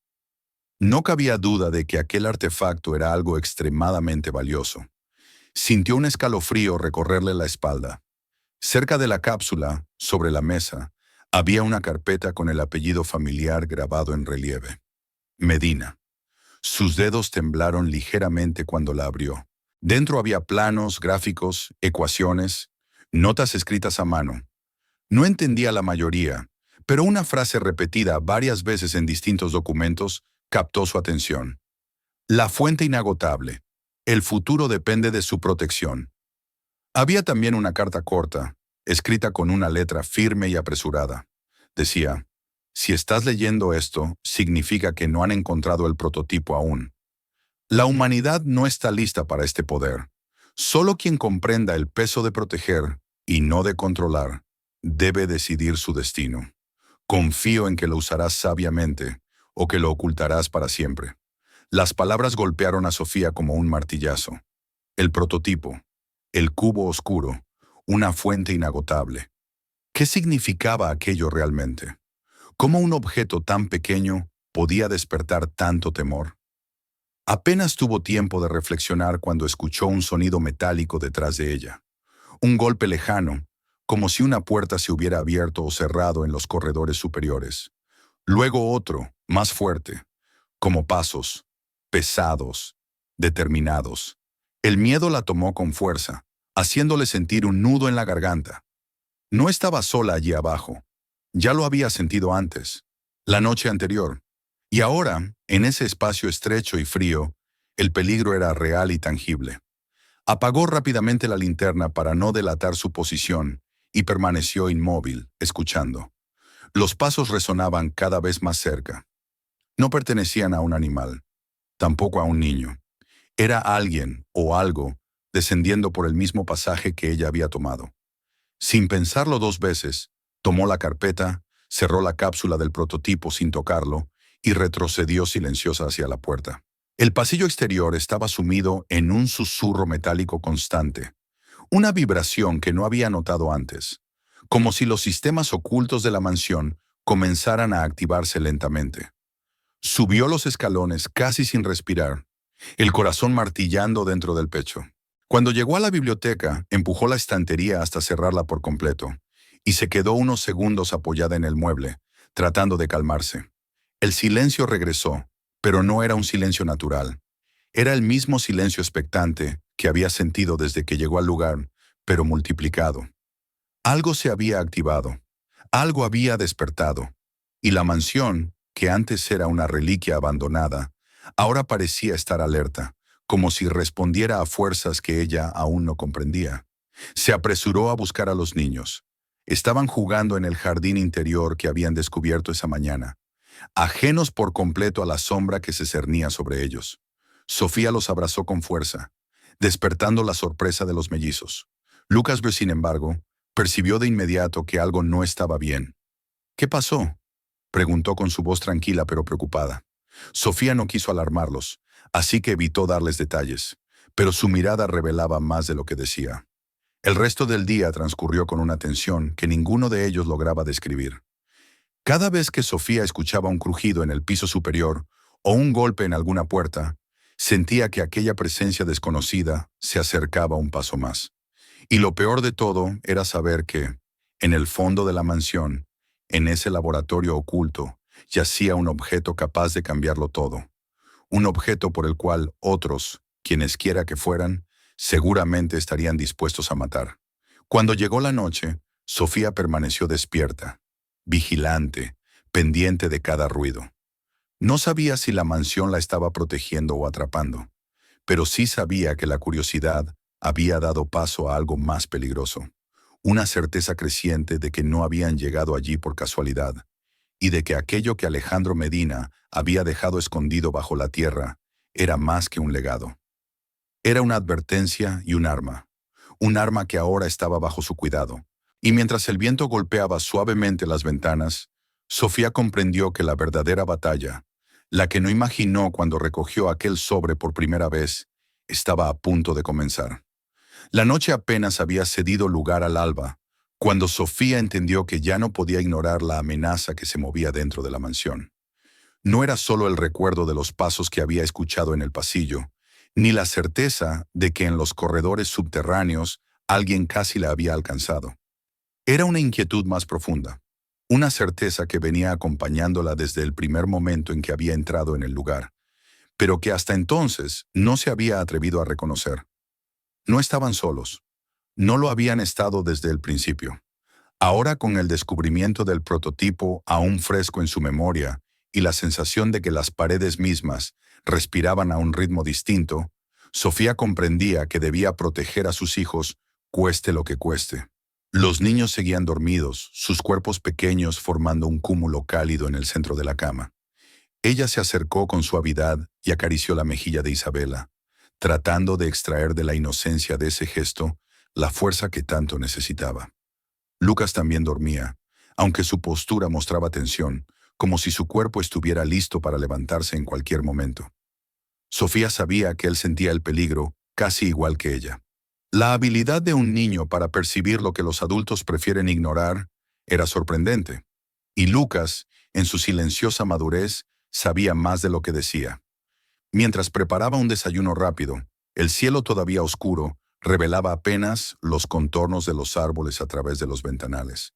A: No cabía duda de que aquel artefacto era algo extremadamente valioso. Sintió un escalofrío recorrerle la espalda. Cerca de la cápsula, sobre la mesa, había una carpeta con el apellido familiar grabado en relieve. Medina. Sus dedos temblaron ligeramente cuando la abrió. Dentro había planos, gráficos, ecuaciones, notas escritas a mano. No entendía la mayoría, pero una frase repetida varias veces en distintos documentos captó su atención. La fuente inagotable. El futuro depende de su protección. Había también una carta corta, escrita con una letra firme y apresurada. Decía, si estás leyendo esto, significa que no han encontrado el prototipo aún. La humanidad no está lista para este poder. Solo quien comprenda el peso de proteger y no de controlar, debe decidir su destino. Confío en que lo usarás sabiamente o que lo ocultarás para siempre. Las palabras golpearon a Sofía como un martillazo. El prototipo, el cubo oscuro, una fuente inagotable. ¿Qué significaba aquello realmente? ¿Cómo un objeto tan pequeño podía despertar tanto temor? Apenas tuvo tiempo de reflexionar cuando escuchó un sonido metálico detrás de ella. Un golpe lejano, como si una puerta se hubiera abierto o cerrado en los corredores superiores. Luego otro, más fuerte, como pasos, pesados, determinados. El miedo la tomó con fuerza, haciéndole sentir un nudo en la garganta. No estaba sola allí abajo. Ya lo había sentido antes, la noche anterior. Y ahora, en ese espacio estrecho y frío, el peligro era real y tangible. Apagó rápidamente la linterna para no delatar su posición y permaneció inmóvil, escuchando. Los pasos resonaban cada vez más cerca. No pertenecían a un animal, tampoco a un niño. Era alguien o algo descendiendo por el mismo pasaje que ella había tomado. Sin pensarlo dos veces, tomó la carpeta, cerró la cápsula del prototipo sin tocarlo y retrocedió silenciosa hacia la puerta. El pasillo exterior estaba sumido en un susurro metálico constante, una vibración que no había notado antes, como si los sistemas ocultos de la mansión comenzaran a activarse lentamente. Subió los escalones casi sin respirar, el corazón martillando dentro del pecho. Cuando llegó a la biblioteca, empujó la estantería hasta cerrarla por completo, y se quedó unos segundos apoyada en el mueble, tratando de calmarse. El silencio regresó, pero no era un silencio natural. Era el mismo silencio expectante que había sentido desde que llegó al lugar, pero multiplicado. Algo se había activado, algo había despertado, y la mansión, que antes era una reliquia abandonada, ahora parecía estar alerta, como si respondiera a fuerzas que ella aún no comprendía. Se apresuró a buscar a los niños. Estaban jugando en el jardín interior que habían descubierto esa mañana, ajenos por completo a la sombra que se cernía sobre ellos. Sofía los abrazó con fuerza, despertando la sorpresa de los mellizos. Lucas, sin embargo, percibió de inmediato que algo no estaba bien. ¿Qué pasó?, preguntó con su voz tranquila pero preocupada. Sofía no quiso alarmarlos, así que evitó darles detalles, pero su mirada revelaba más de lo que decía. El resto del día transcurrió con una tensión que ninguno de ellos lograba describir. Cada vez que Sofía escuchaba un crujido en el piso superior o un golpe en alguna puerta, sentía que aquella presencia desconocida se acercaba un paso más. Y lo peor de todo era saber que, en el fondo de la mansión, en ese laboratorio oculto, yacía un objeto capaz de cambiarlo todo. Un objeto por el cual otros, quienesquiera que fueran, seguramente estarían dispuestos a matar. Cuando llegó la noche, Sofía permaneció despierta, vigilante, pendiente de cada ruido. No sabía si la mansión la estaba protegiendo o atrapando, pero sí sabía que la curiosidad había dado paso a algo más peligroso, una certeza creciente de que no habían llegado allí por casualidad, y de que aquello que Alejandro Medina había dejado escondido bajo la tierra era más que un legado. Era una advertencia y un arma que ahora estaba bajo su cuidado. Y mientras el viento golpeaba suavemente las ventanas, Sofía comprendió que la verdadera batalla, la que no imaginó cuando recogió aquel sobre por primera vez, estaba a punto de comenzar. La noche apenas había cedido lugar al alba, cuando Sofía entendió que ya no podía ignorar la amenaza que se movía dentro de la mansión. No era solo el recuerdo de los pasos que había escuchado en el pasillo, ni la certeza de que en los corredores subterráneos alguien casi la había alcanzado. Era una inquietud más profunda, una certeza que venía acompañándola desde el primer momento en que había entrado en el lugar, pero que hasta entonces no se había atrevido a reconocer. No estaban solos, no lo habían estado desde el principio. Ahora, con el descubrimiento del prototipo aún fresco en su memoria y la sensación de que las paredes mismas respiraban a un ritmo distinto, Sofía comprendía que debía proteger a sus hijos, cueste lo que cueste. Los niños seguían dormidos, sus cuerpos pequeños formando un cúmulo cálido en el centro de la cama. Ella se acercó con suavidad y acarició la mejilla de Isabela, tratando de extraer de la inocencia de ese gesto la fuerza que tanto necesitaba. Lucas también dormía, aunque su postura mostraba tensión, como si su cuerpo estuviera listo para levantarse en cualquier momento. Sofía sabía que él sentía el peligro casi igual que ella. La habilidad de un niño para percibir lo que los adultos prefieren ignorar era sorprendente, y Lucas, en su silenciosa madurez, sabía más de lo que decía. Mientras preparaba un desayuno rápido, el cielo todavía oscuro revelaba apenas los contornos de los árboles a través de los ventanales.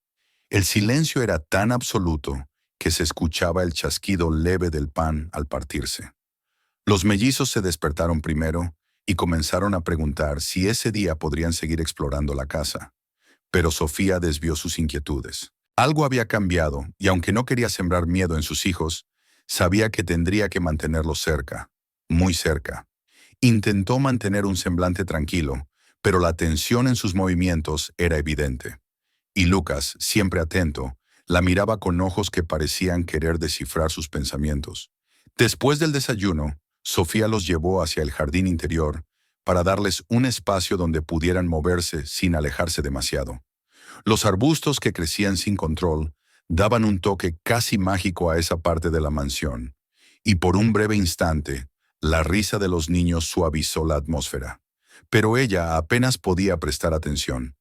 A: El silencio era tan absoluto que se escuchaba el chasquido leve del pan al partirse. Los mellizos se despertaron primero y comenzaron a preguntar si ese día podrían seguir explorando la casa. Pero Sofía desvió sus inquietudes. Algo había cambiado y aunque no quería sembrar miedo en sus hijos, sabía que tendría que mantenerlos cerca, muy cerca. Intentó mantener un semblante tranquilo, pero la tensión en sus movimientos era evidente. Y Lucas, siempre atento, la miraba con ojos que parecían querer descifrar sus pensamientos. Después del desayuno, Sofía los llevó hacia el jardín interior para darles un espacio donde pudieran moverse sin alejarse demasiado. Los arbustos que crecían sin control daban un toque casi mágico a esa parte de la mansión, y por un breve instante, la risa de los niños suavizó la atmósfera. Pero ella apenas podía prestar atención.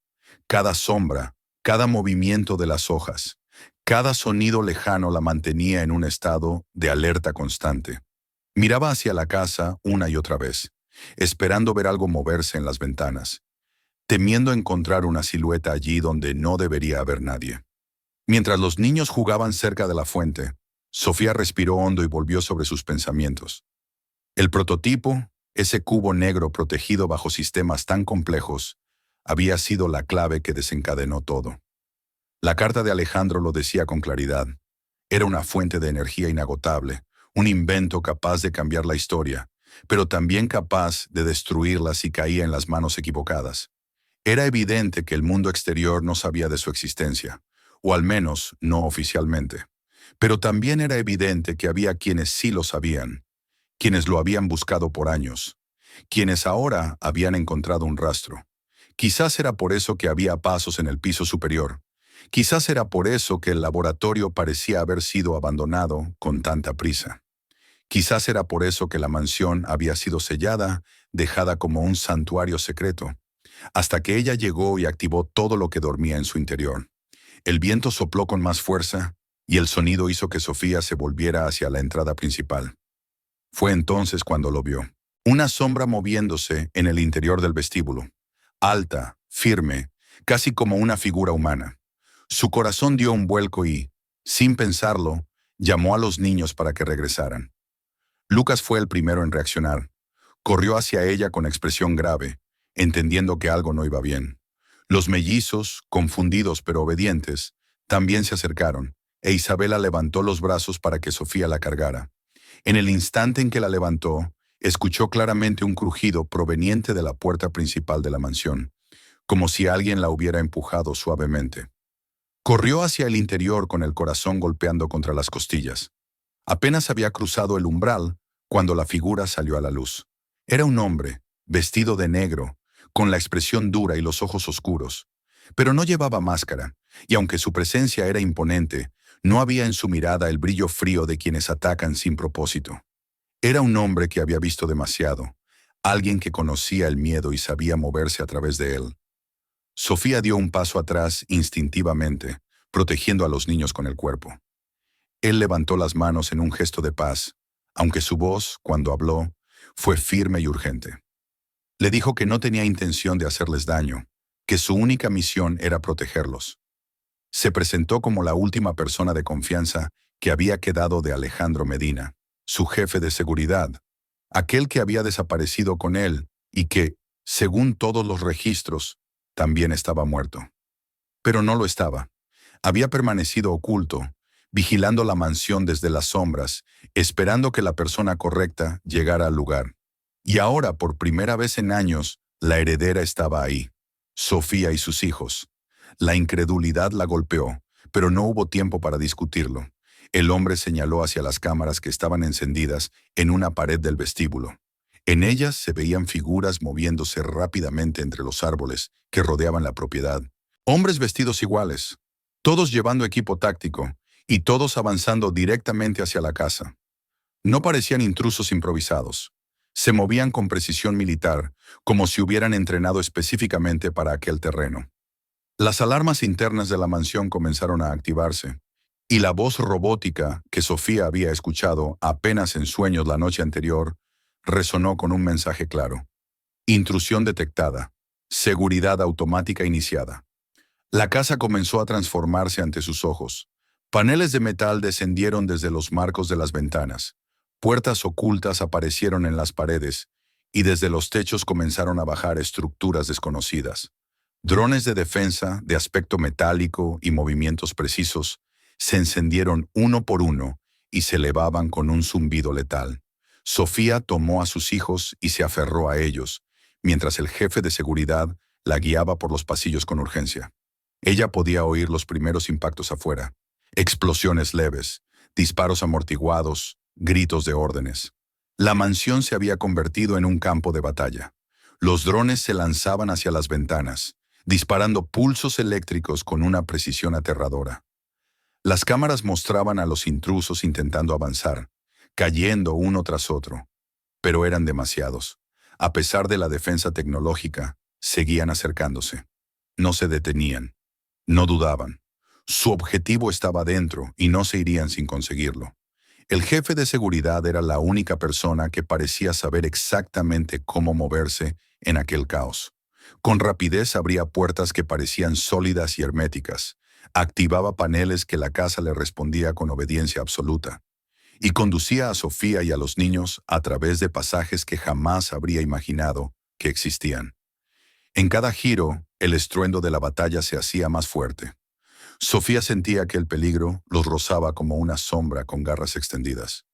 A: Cada sombra, cada movimiento de las hojas, cada sonido lejano la mantenía en un estado de alerta constante. Miraba hacia la casa una y otra vez, esperando ver algo moverse en las ventanas, temiendo encontrar una silueta allí donde no debería haber nadie. Mientras los niños jugaban cerca de la fuente, Sofía respiró hondo y volvió sobre sus pensamientos. El prototipo, ese cubo negro protegido bajo sistemas tan complejos, había sido la clave que desencadenó todo. La carta de Alejandro lo decía con claridad. Era una fuente de energía inagotable, un invento capaz de cambiar la historia, pero también capaz de destruirla si caía en las manos equivocadas. Era evidente que el mundo exterior no sabía de su existencia, o al menos no oficialmente. Pero también era evidente que había quienes sí lo sabían, quienes lo habían buscado por años, quienes ahora habían encontrado un rastro. Quizás era por eso que había pasos en el piso superior. Quizás era por eso que el laboratorio parecía haber sido abandonado con tanta prisa. Quizás era por eso que la mansión había sido sellada, dejada como un santuario secreto, hasta que ella llegó y activó todo lo que dormía en su interior. El viento sopló con más fuerza y el sonido hizo que Sofía se volviera hacia la entrada principal. Fue entonces cuando lo vio. Una sombra moviéndose en el interior del vestíbulo. Alta, firme, casi como una figura humana. Su corazón dio un vuelco y, sin pensarlo, llamó a los niños para que regresaran. Lucas fue el primero en reaccionar. Corrió hacia ella con expresión grave, entendiendo que algo no iba bien. Los mellizos, confundidos pero obedientes, también se acercaron, e Isabela levantó los brazos para que Sofía la cargara. En el instante en que la levantó, escuchó claramente un crujido proveniente de la puerta principal de la mansión, como si alguien la hubiera empujado suavemente. Corrió hacia el interior con el corazón golpeando contra las costillas. Apenas había cruzado el umbral cuando la figura salió a la luz. Era un hombre, vestido de negro, con la expresión dura y los ojos oscuros. Pero no llevaba máscara, y aunque su presencia era imponente, no había en su mirada el brillo frío de quienes atacan sin propósito. Era un hombre que había visto demasiado, alguien que conocía el miedo y sabía moverse a través de él. Sofía dio un paso atrás instintivamente, protegiendo a los niños con el cuerpo. Él levantó las manos en un gesto de paz, aunque su voz, cuando habló, fue firme y urgente. Le dijo que no tenía intención de hacerles daño, que su única misión era protegerlos. Se presentó como la última persona de confianza que había quedado de Alejandro Medina, su jefe de seguridad, aquel que había desaparecido con él y que, según todos los registros, también estaba muerto. Pero no lo estaba. Había permanecido oculto, vigilando la mansión desde las sombras, esperando que la persona correcta llegara al lugar. Y ahora, por primera vez en años, la heredera estaba ahí, Sofía y sus hijos. La incredulidad la golpeó, pero no hubo tiempo para discutirlo. El hombre señaló hacia las cámaras que estaban encendidas en una pared del vestíbulo. En ellas se veían figuras moviéndose rápidamente entre los árboles que rodeaban la propiedad. Hombres vestidos iguales, todos llevando equipo táctico y todos avanzando directamente hacia la casa. No parecían intrusos improvisados. Se movían con precisión militar, como si hubieran entrenado específicamente para aquel terreno. Las alarmas internas de la mansión comenzaron a activarse, y la voz robótica que Sofía había escuchado apenas en sueños la noche anterior resonó con un mensaje claro. Intrusión detectada. Seguridad automática iniciada. La casa comenzó a transformarse ante sus ojos. Paneles de metal descendieron desde los marcos de las ventanas. Puertas ocultas aparecieron en las paredes, y desde los techos comenzaron a bajar estructuras desconocidas. Drones de defensa, de aspecto metálico y movimientos precisos, se encendieron uno por uno y se elevaban con un zumbido letal. Sofía tomó a sus hijos y se aferró a ellos, mientras el jefe de seguridad la guiaba por los pasillos con urgencia. Ella podía oír los primeros impactos afuera, explosiones leves, disparos amortiguados, gritos de órdenes. La mansión se había convertido en un campo de batalla. Los drones se lanzaban hacia las ventanas, disparando pulsos eléctricos con una precisión aterradora. Las cámaras mostraban a los intrusos intentando avanzar, cayendo uno tras otro. Pero eran demasiados. A pesar de la defensa tecnológica, seguían acercándose. No se detenían. No dudaban. Su objetivo estaba dentro y no se irían sin conseguirlo. El jefe de seguridad era la única persona que parecía saber exactamente cómo moverse en aquel caos. Con rapidez abría puertas que parecían sólidas y herméticas, activaba paneles que la casa le respondía con obediencia absoluta, y conducía a Sofía y a los niños a través de pasajes que jamás habría imaginado que existían. En cada giro, el estruendo de la batalla se hacía más fuerte. Sofía sentía que el peligro los rozaba como una sombra con garras extendidas.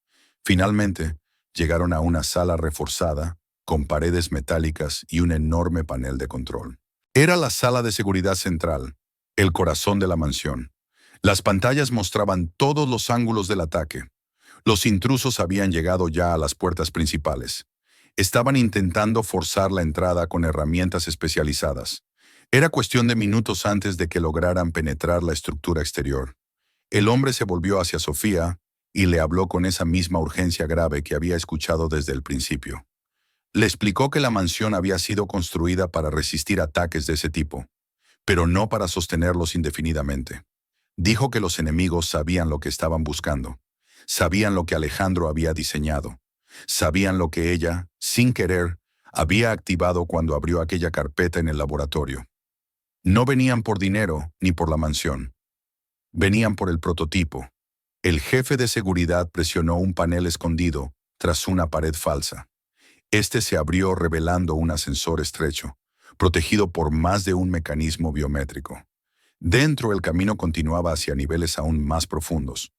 A: Finalmente, llegaron a una sala reforzada, con paredes metálicas y un enorme panel de control. Era la sala de seguridad central, el corazón de la mansión. Las pantallas mostraban todos los ángulos del ataque. Los intrusos habían llegado ya a las puertas principales. Estaban intentando forzar la entrada con herramientas especializadas. Era cuestión de minutos antes de que lograran penetrar la estructura exterior. El hombre se volvió hacia Sofía y le habló con esa misma urgencia grave que había escuchado desde el principio. Le explicó que la mansión había sido construida para resistir ataques de ese tipo, pero no para sostenerlos indefinidamente. Dijo que los enemigos sabían lo que estaban buscando, sabían lo que Alejandro había diseñado, sabían lo que ella, sin querer, había activado cuando abrió aquella carpeta en el laboratorio. No venían por dinero ni por la mansión. Venían por el prototipo. El jefe de seguridad presionó un panel escondido tras una pared falsa. Este se abrió revelando un ascensor estrecho, protegido por más de un mecanismo biométrico. Dentro el camino continuaba hacia niveles aún más profundos.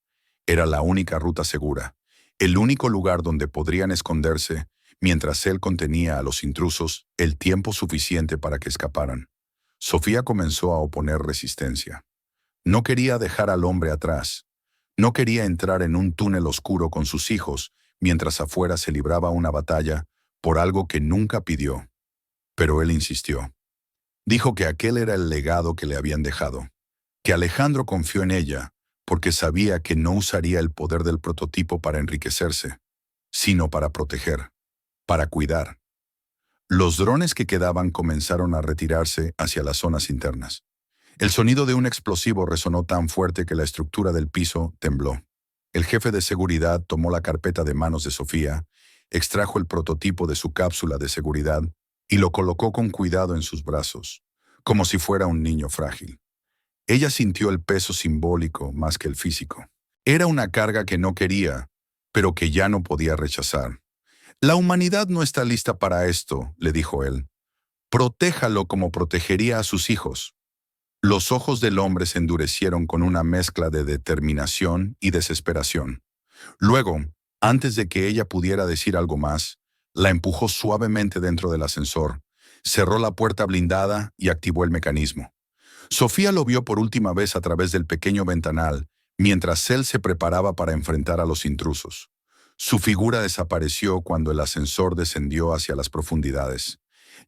A: Era la única ruta segura, el único lugar donde podrían esconderse mientras él contenía a los intrusos el tiempo suficiente para que escaparan. Sofía comenzó a oponer resistencia. No quería dejar al hombre atrás. No quería entrar en un túnel oscuro con sus hijos mientras afuera se libraba una batalla por algo que nunca pidió. Pero él insistió. Dijo que aquel era el legado que le habían dejado, que Alejandro confió en ella porque sabía que no usaría el poder del prototipo para enriquecerse, sino para proteger, para cuidar. Los drones que quedaban comenzaron a retirarse hacia las zonas internas. El sonido de un explosivo resonó tan fuerte que la estructura del piso tembló. El jefe de seguridad tomó la carpeta de manos de Sofía, extrajo el prototipo de su cápsula de seguridad y lo colocó con cuidado en sus brazos, como si fuera un niño frágil. Ella sintió el peso simbólico más que el físico. Era una carga que no quería, pero que ya no podía rechazar. La humanidad no está lista para esto, le dijo él. Protéjalo como protegería a sus hijos. Los ojos del hombre se endurecieron con una mezcla de determinación y desesperación. Luego, antes de que ella pudiera decir algo más, la empujó suavemente dentro del ascensor, cerró la puerta blindada y activó el mecanismo. Sofía lo vio por última vez a través del pequeño ventanal, mientras él se preparaba para enfrentar a los intrusos. Su figura desapareció cuando el ascensor descendió hacia las profundidades,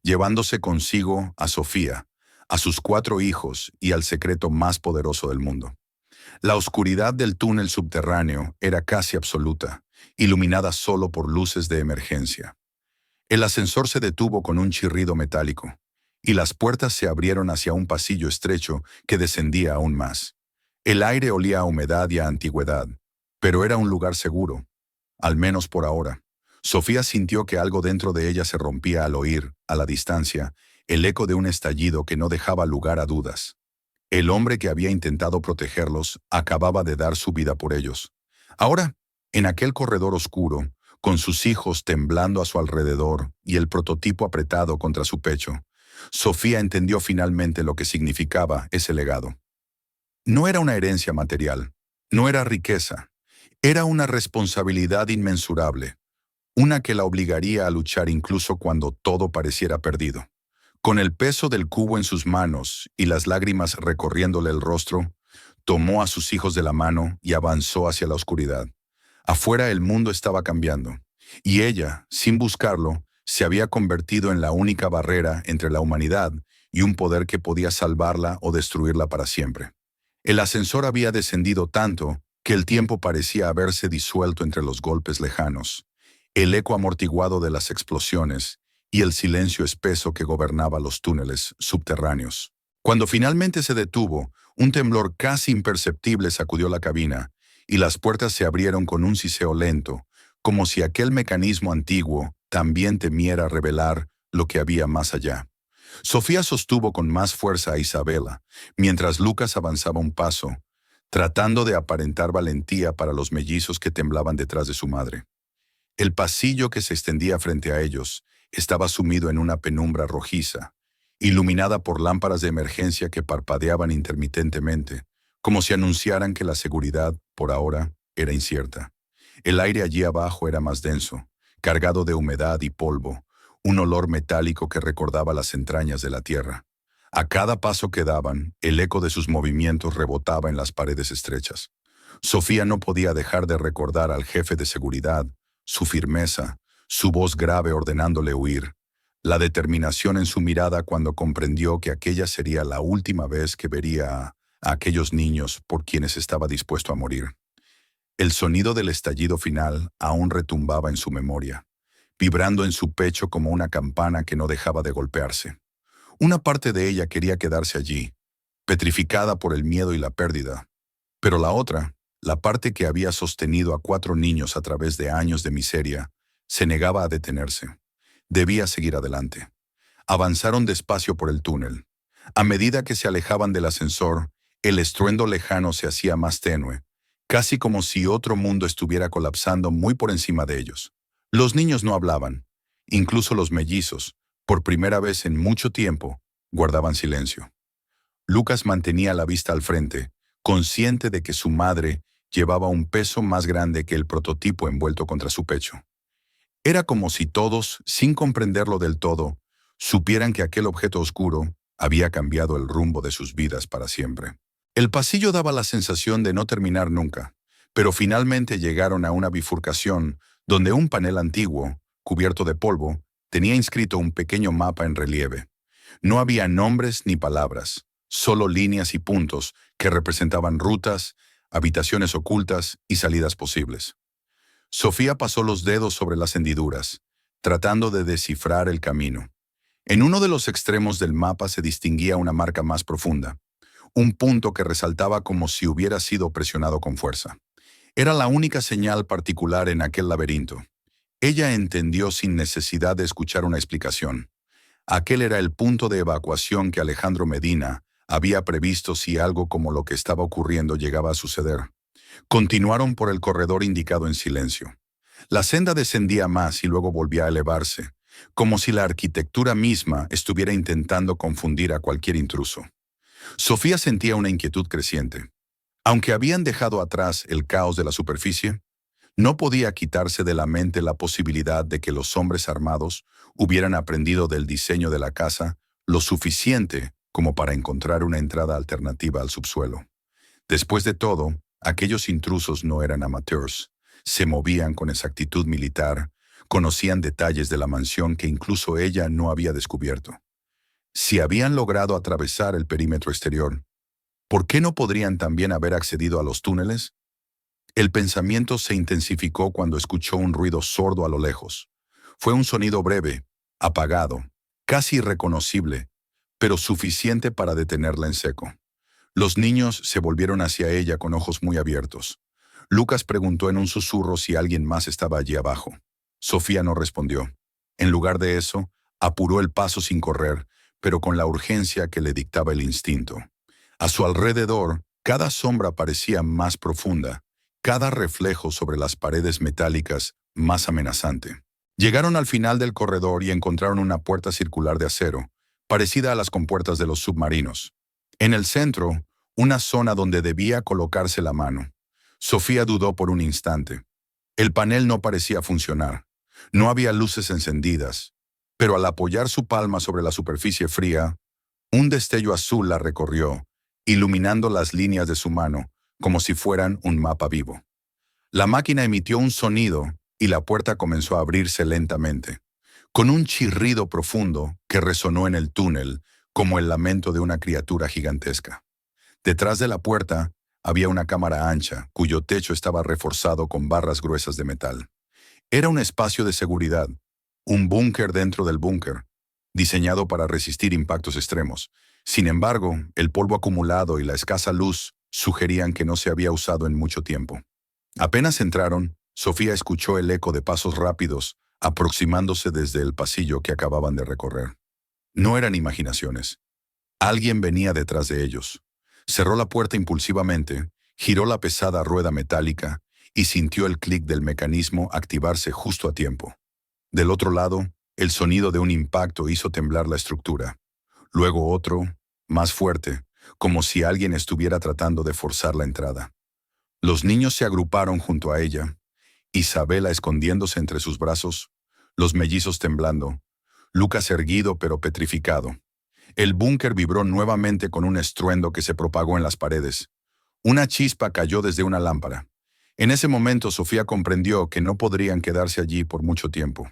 A: llevándose consigo a Sofía, a sus 4 hijos y al secreto más poderoso del mundo. La oscuridad del túnel subterráneo era casi absoluta, iluminada solo por luces de emergencia. El ascensor se detuvo con un chirrido metálico, y las puertas se abrieron hacia un pasillo estrecho que descendía aún más. El aire olía a humedad y a antigüedad, pero era un lugar seguro, al menos por ahora. Sofía sintió que algo dentro de ella se rompía al oír, a la distancia, el eco de un estallido que no dejaba lugar a dudas. El hombre que había intentado protegerlos acababa de dar su vida por ellos. Ahora, en aquel corredor oscuro, con sus hijos temblando a su alrededor y el prototipo apretado contra su pecho, Sofía entendió finalmente lo que significaba ese legado. No era una herencia material, no era riqueza, era una responsabilidad inmensurable, una que la obligaría a luchar incluso cuando todo pareciera perdido. Con el peso del cubo en sus manos y las lágrimas recorriéndole el rostro, tomó a sus hijos de la mano y avanzó hacia la oscuridad. Afuera el mundo estaba cambiando, y ella, sin buscarlo, se había convertido en la única barrera entre la humanidad y un poder que podía salvarla o destruirla para siempre. El ascensor había descendido tanto que el tiempo parecía haberse disuelto entre los golpes lejanos, el eco amortiguado de las explosiones y el silencio espeso que gobernaba los túneles subterráneos. Cuando finalmente se detuvo, un temblor casi imperceptible sacudió la cabina y las puertas se abrieron con un siseo lento, como si aquel mecanismo antiguo también temiera revelar lo que había más allá. Sofía sostuvo con más fuerza a Isabela, mientras Lucas avanzaba un paso, tratando de aparentar valentía para los mellizos que temblaban detrás de su madre. El pasillo que se extendía frente a ellos estaba sumido en una penumbra rojiza, iluminada por lámparas de emergencia que parpadeaban intermitentemente, como si anunciaran que la seguridad, por ahora, era incierta. El aire allí abajo era más denso, cargado de humedad y polvo, un olor metálico que recordaba las entrañas de la tierra. A cada paso que daban, el eco de sus movimientos rebotaba en las paredes estrechas. Sofía no podía dejar de recordar al jefe de seguridad, su firmeza, su voz grave ordenándole huir, la determinación en su mirada cuando comprendió que aquella sería la última vez que vería a aquellos niños por quienes estaba dispuesto a morir. El sonido del estallido final aún retumbaba en su memoria, vibrando en su pecho como una campana que no dejaba de golpearse. Una parte de ella quería quedarse allí, petrificada por el miedo y la pérdida, pero la otra, la parte que había sostenido a 4 niños a través de años de miseria, se negaba a detenerse. Debía seguir adelante. Avanzaron despacio por el túnel. A medida que se alejaban del ascensor, el estruendo lejano se hacía más tenue, casi como si otro mundo estuviera colapsando muy por encima de ellos. Los niños no hablaban. Incluso los mellizos, por primera vez en mucho tiempo, guardaban silencio. Lucas mantenía la vista al frente, consciente de que su madre llevaba un peso más grande que el prototipo envuelto contra su pecho. Era como si todos, sin comprenderlo del todo, supieran que aquel objeto oscuro había cambiado el rumbo de sus vidas para siempre. El pasillo daba la sensación de no terminar nunca, pero finalmente llegaron a una bifurcación donde un panel antiguo, cubierto de polvo, tenía inscrito un pequeño mapa en relieve. No había nombres ni palabras, solo líneas y puntos que representaban rutas, habitaciones ocultas y salidas posibles. Sofía pasó los dedos sobre las hendiduras, tratando de descifrar el camino. En uno de los extremos del mapa se distinguía una marca más profunda, un punto que resaltaba como si hubiera sido presionado con fuerza. Era la única señal particular en aquel laberinto. Ella entendió sin necesidad de escuchar una explicación. Aquel era el punto de evacuación que Alejandro Medina había previsto si algo como lo que estaba ocurriendo llegaba a suceder. Continuaron por el corredor indicado en silencio. La senda descendía más y luego volvía a elevarse, como si la arquitectura misma estuviera intentando confundir a cualquier intruso. Sofía sentía una inquietud creciente. Aunque habían dejado atrás el caos de la superficie, no podía quitarse de la mente la posibilidad de que los hombres armados hubieran aprendido del diseño de la casa lo suficiente como para encontrar una entrada alternativa al subsuelo. Después de todo, aquellos intrusos no eran amateurs, se movían con exactitud militar, conocían detalles de la mansión que incluso ella no había descubierto. Si habían logrado atravesar el perímetro exterior, ¿por qué no podrían también haber accedido a los túneles? El pensamiento se intensificó cuando escuchó un ruido sordo a lo lejos. Fue un sonido breve, apagado, casi irreconocible, pero suficiente para detenerla en seco. Los niños se volvieron hacia ella con ojos muy abiertos. Lucas preguntó en un susurro si alguien más estaba allí abajo. Sofía no respondió. En lugar de eso, apuró el paso sin correr, pero con la urgencia que le dictaba el instinto. A su alrededor, cada sombra parecía más profunda, cada reflejo sobre las paredes metálicas más amenazante. Llegaron al final del corredor y encontraron una puerta circular de acero, parecida a las compuertas de los submarinos. En el centro, una zona donde debía colocarse la mano. Sofía dudó por un instante. El panel no parecía funcionar. No había luces encendidas, pero al apoyar su palma sobre la superficie fría, un destello azul la recorrió, iluminando las líneas de su mano como si fueran un mapa vivo. La máquina emitió un sonido y la puerta comenzó a abrirse lentamente, con un chirrido profundo que resonó en el túnel como el lamento de una criatura gigantesca. Detrás de la puerta había una cámara ancha, cuyo techo estaba reforzado con barras gruesas de metal. Era un espacio de seguridad, un búnker dentro del búnker, diseñado para resistir impactos extremos. Sin embargo, el polvo acumulado y la escasa luz sugerían que no se había usado en mucho tiempo. Apenas entraron, Sofía escuchó el eco de pasos rápidos, aproximándose desde el pasillo que acababan de recorrer. No eran imaginaciones. Alguien venía detrás de ellos. Cerró la puerta impulsivamente, giró la pesada rueda metálica y sintió el clic del mecanismo activarse justo a tiempo. Del otro lado, el sonido de un impacto hizo temblar la estructura. Luego otro, más fuerte, como si alguien estuviera tratando de forzar la entrada. Los niños se agruparon junto a ella, Isabela escondiéndose entre sus brazos, los mellizos temblando, Lucas erguido pero petrificado. El búnker vibró nuevamente con un estruendo que se propagó en las paredes. Una chispa cayó desde una lámpara. En ese momento Sofía comprendió que no podrían quedarse allí por mucho tiempo.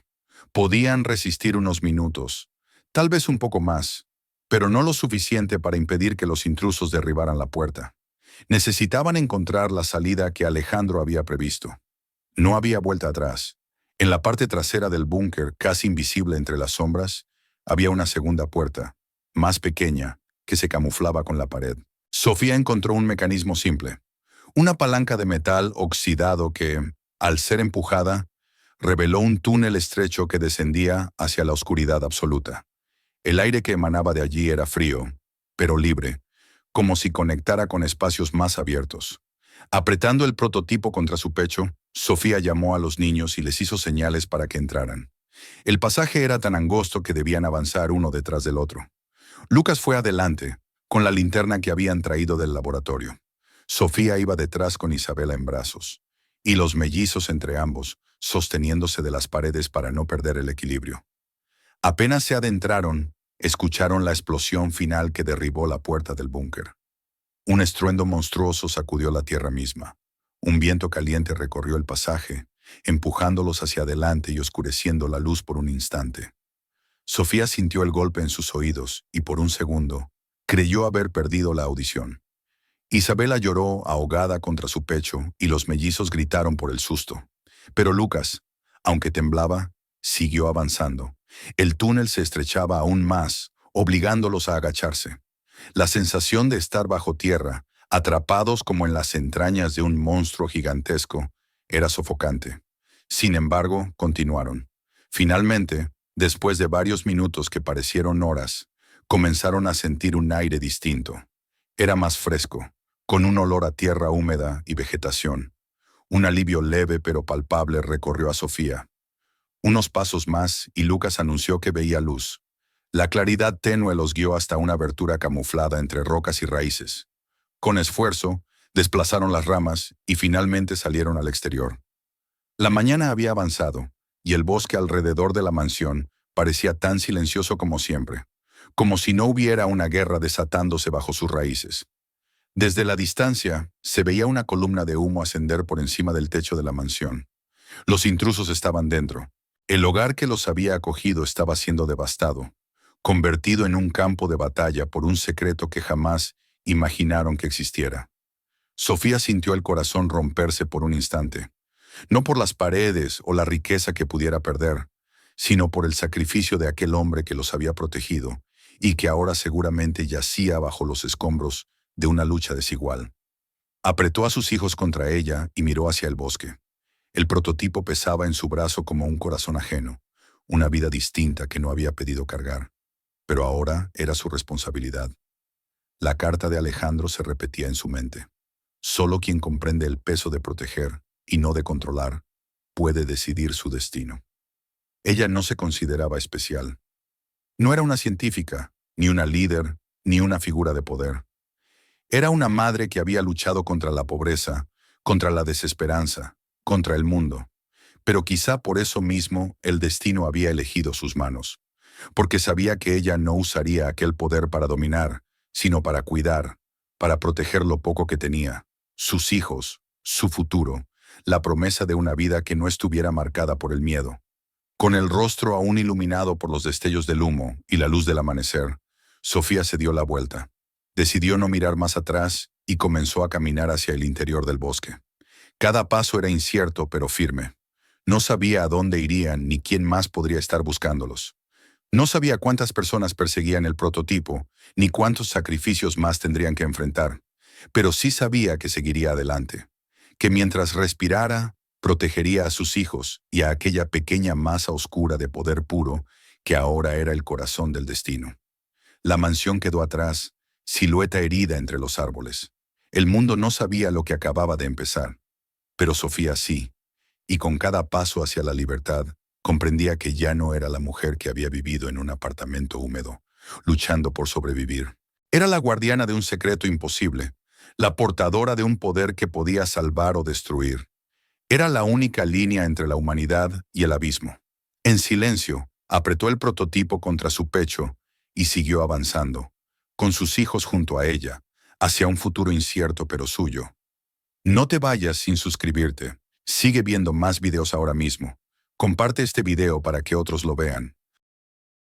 A: Podían resistir unos minutos, tal vez un poco más, pero no lo suficiente para impedir que los intrusos derribaran la puerta. Necesitaban encontrar la salida que Alejandro había previsto. No había vuelta atrás. En la parte trasera del búnker, casi invisible entre las sombras, había una segunda puerta, más pequeña, que se camuflaba con la pared. Sofía encontró un mecanismo simple. Una palanca de metal oxidado que, al ser empujada, reveló un túnel estrecho que descendía hacia la oscuridad absoluta. El aire que emanaba de allí era frío, pero libre, como si conectara con espacios más abiertos. Apretando el prototipo contra su pecho, Sofía llamó a los niños y les hizo señales para que entraran. El pasaje era tan angosto que debían avanzar uno detrás del otro. Lucas fue adelante, con la linterna que habían traído del laboratorio. Sofía iba detrás con Isabela en brazos, y los mellizos entre ambos, sosteniéndose de las paredes para no perder el equilibrio. Apenas se adentraron, escucharon la explosión final que derribó la puerta del búnker. Un estruendo monstruoso sacudió la tierra misma. Un viento caliente recorrió el pasaje, empujándolos hacia adelante y oscureciendo la luz por un instante. Sofía sintió el golpe en sus oídos y por un segundo creyó haber perdido la audición. Isabela lloró ahogada contra su pecho y los mellizos gritaron por el susto. Pero Lucas, aunque temblaba, siguió avanzando. El túnel se estrechaba aún más, obligándolos a agacharse. La sensación de estar bajo tierra, atrapados como en las entrañas de un monstruo gigantesco, era sofocante. Sin embargo, continuaron. Finalmente, después de varios minutos que parecieron horas, comenzaron a sentir un aire distinto. Era más fresco, con un olor a tierra húmeda y vegetación. Un alivio leve pero palpable recorrió a Sofía. Unos pasos más y Lucas anunció que veía luz. La claridad tenue los guió hasta una abertura camuflada entre rocas y raíces. Con esfuerzo, desplazaron las ramas y finalmente salieron al exterior. La mañana había avanzado y el bosque alrededor de la mansión parecía tan silencioso como siempre, como si no hubiera una guerra desatándose bajo sus raíces. Desde la distancia, se veía una columna de humo ascender por encima del techo de la mansión. Los intrusos estaban dentro. El hogar que los había acogido estaba siendo devastado, convertido en un campo de batalla por un secreto que jamás imaginaron que existiera. Sofía sintió el corazón romperse por un instante, no por las paredes o la riqueza que pudiera perder, sino por el sacrificio de aquel hombre que los había protegido y que ahora seguramente yacía bajo los escombros de una lucha desigual. Apretó a sus hijos contra ella y miró hacia el bosque. El prototipo pesaba en su brazo como un corazón ajeno, una vida distinta que no había pedido cargar, pero ahora era su responsabilidad. La carta de Alejandro se repetía en su mente. Solo quien comprende el peso de proteger y no de controlar puede decidir su destino. Ella no se consideraba especial. No era una científica, ni una líder, ni una figura de poder. Era una madre que había luchado contra la pobreza, contra la desesperanza, contra el mundo. Pero quizá por eso mismo el destino había elegido sus manos, porque sabía que ella no usaría aquel poder para dominar, sino para cuidar, para proteger lo poco que tenía, sus hijos, su futuro, la promesa de una vida que no estuviera marcada por el miedo. Con el rostro aún iluminado por los destellos del humo y la luz del amanecer, Sofía se dio la vuelta. Decidió no mirar más atrás y comenzó a caminar hacia el interior del bosque. Cada paso era incierto pero firme. No sabía a dónde irían ni quién más podría estar buscándolos. No sabía cuántas personas perseguían el prototipo, ni cuántos sacrificios más tendrían que enfrentar, pero sí sabía que seguiría adelante, que mientras respirara, protegería a sus hijos y a aquella pequeña masa oscura de poder puro que ahora era el corazón del destino. La mansión quedó atrás, silueta herida entre los árboles. El mundo no sabía lo que acababa de empezar, pero Sofía sí, y con cada paso hacia la libertad, comprendía que ya no era la mujer que había vivido en un apartamento húmedo, luchando por sobrevivir. Era la guardiana de un secreto imposible, la portadora de un poder que podía salvar o destruir. Era la única línea entre la humanidad y el abismo. En silencio, apretó el prototipo contra su pecho y siguió avanzando, con sus hijos junto a ella, hacia un futuro incierto pero suyo. No te vayas sin suscribirte. Sigue viendo más videos ahora mismo. Comparte este video para que otros lo vean.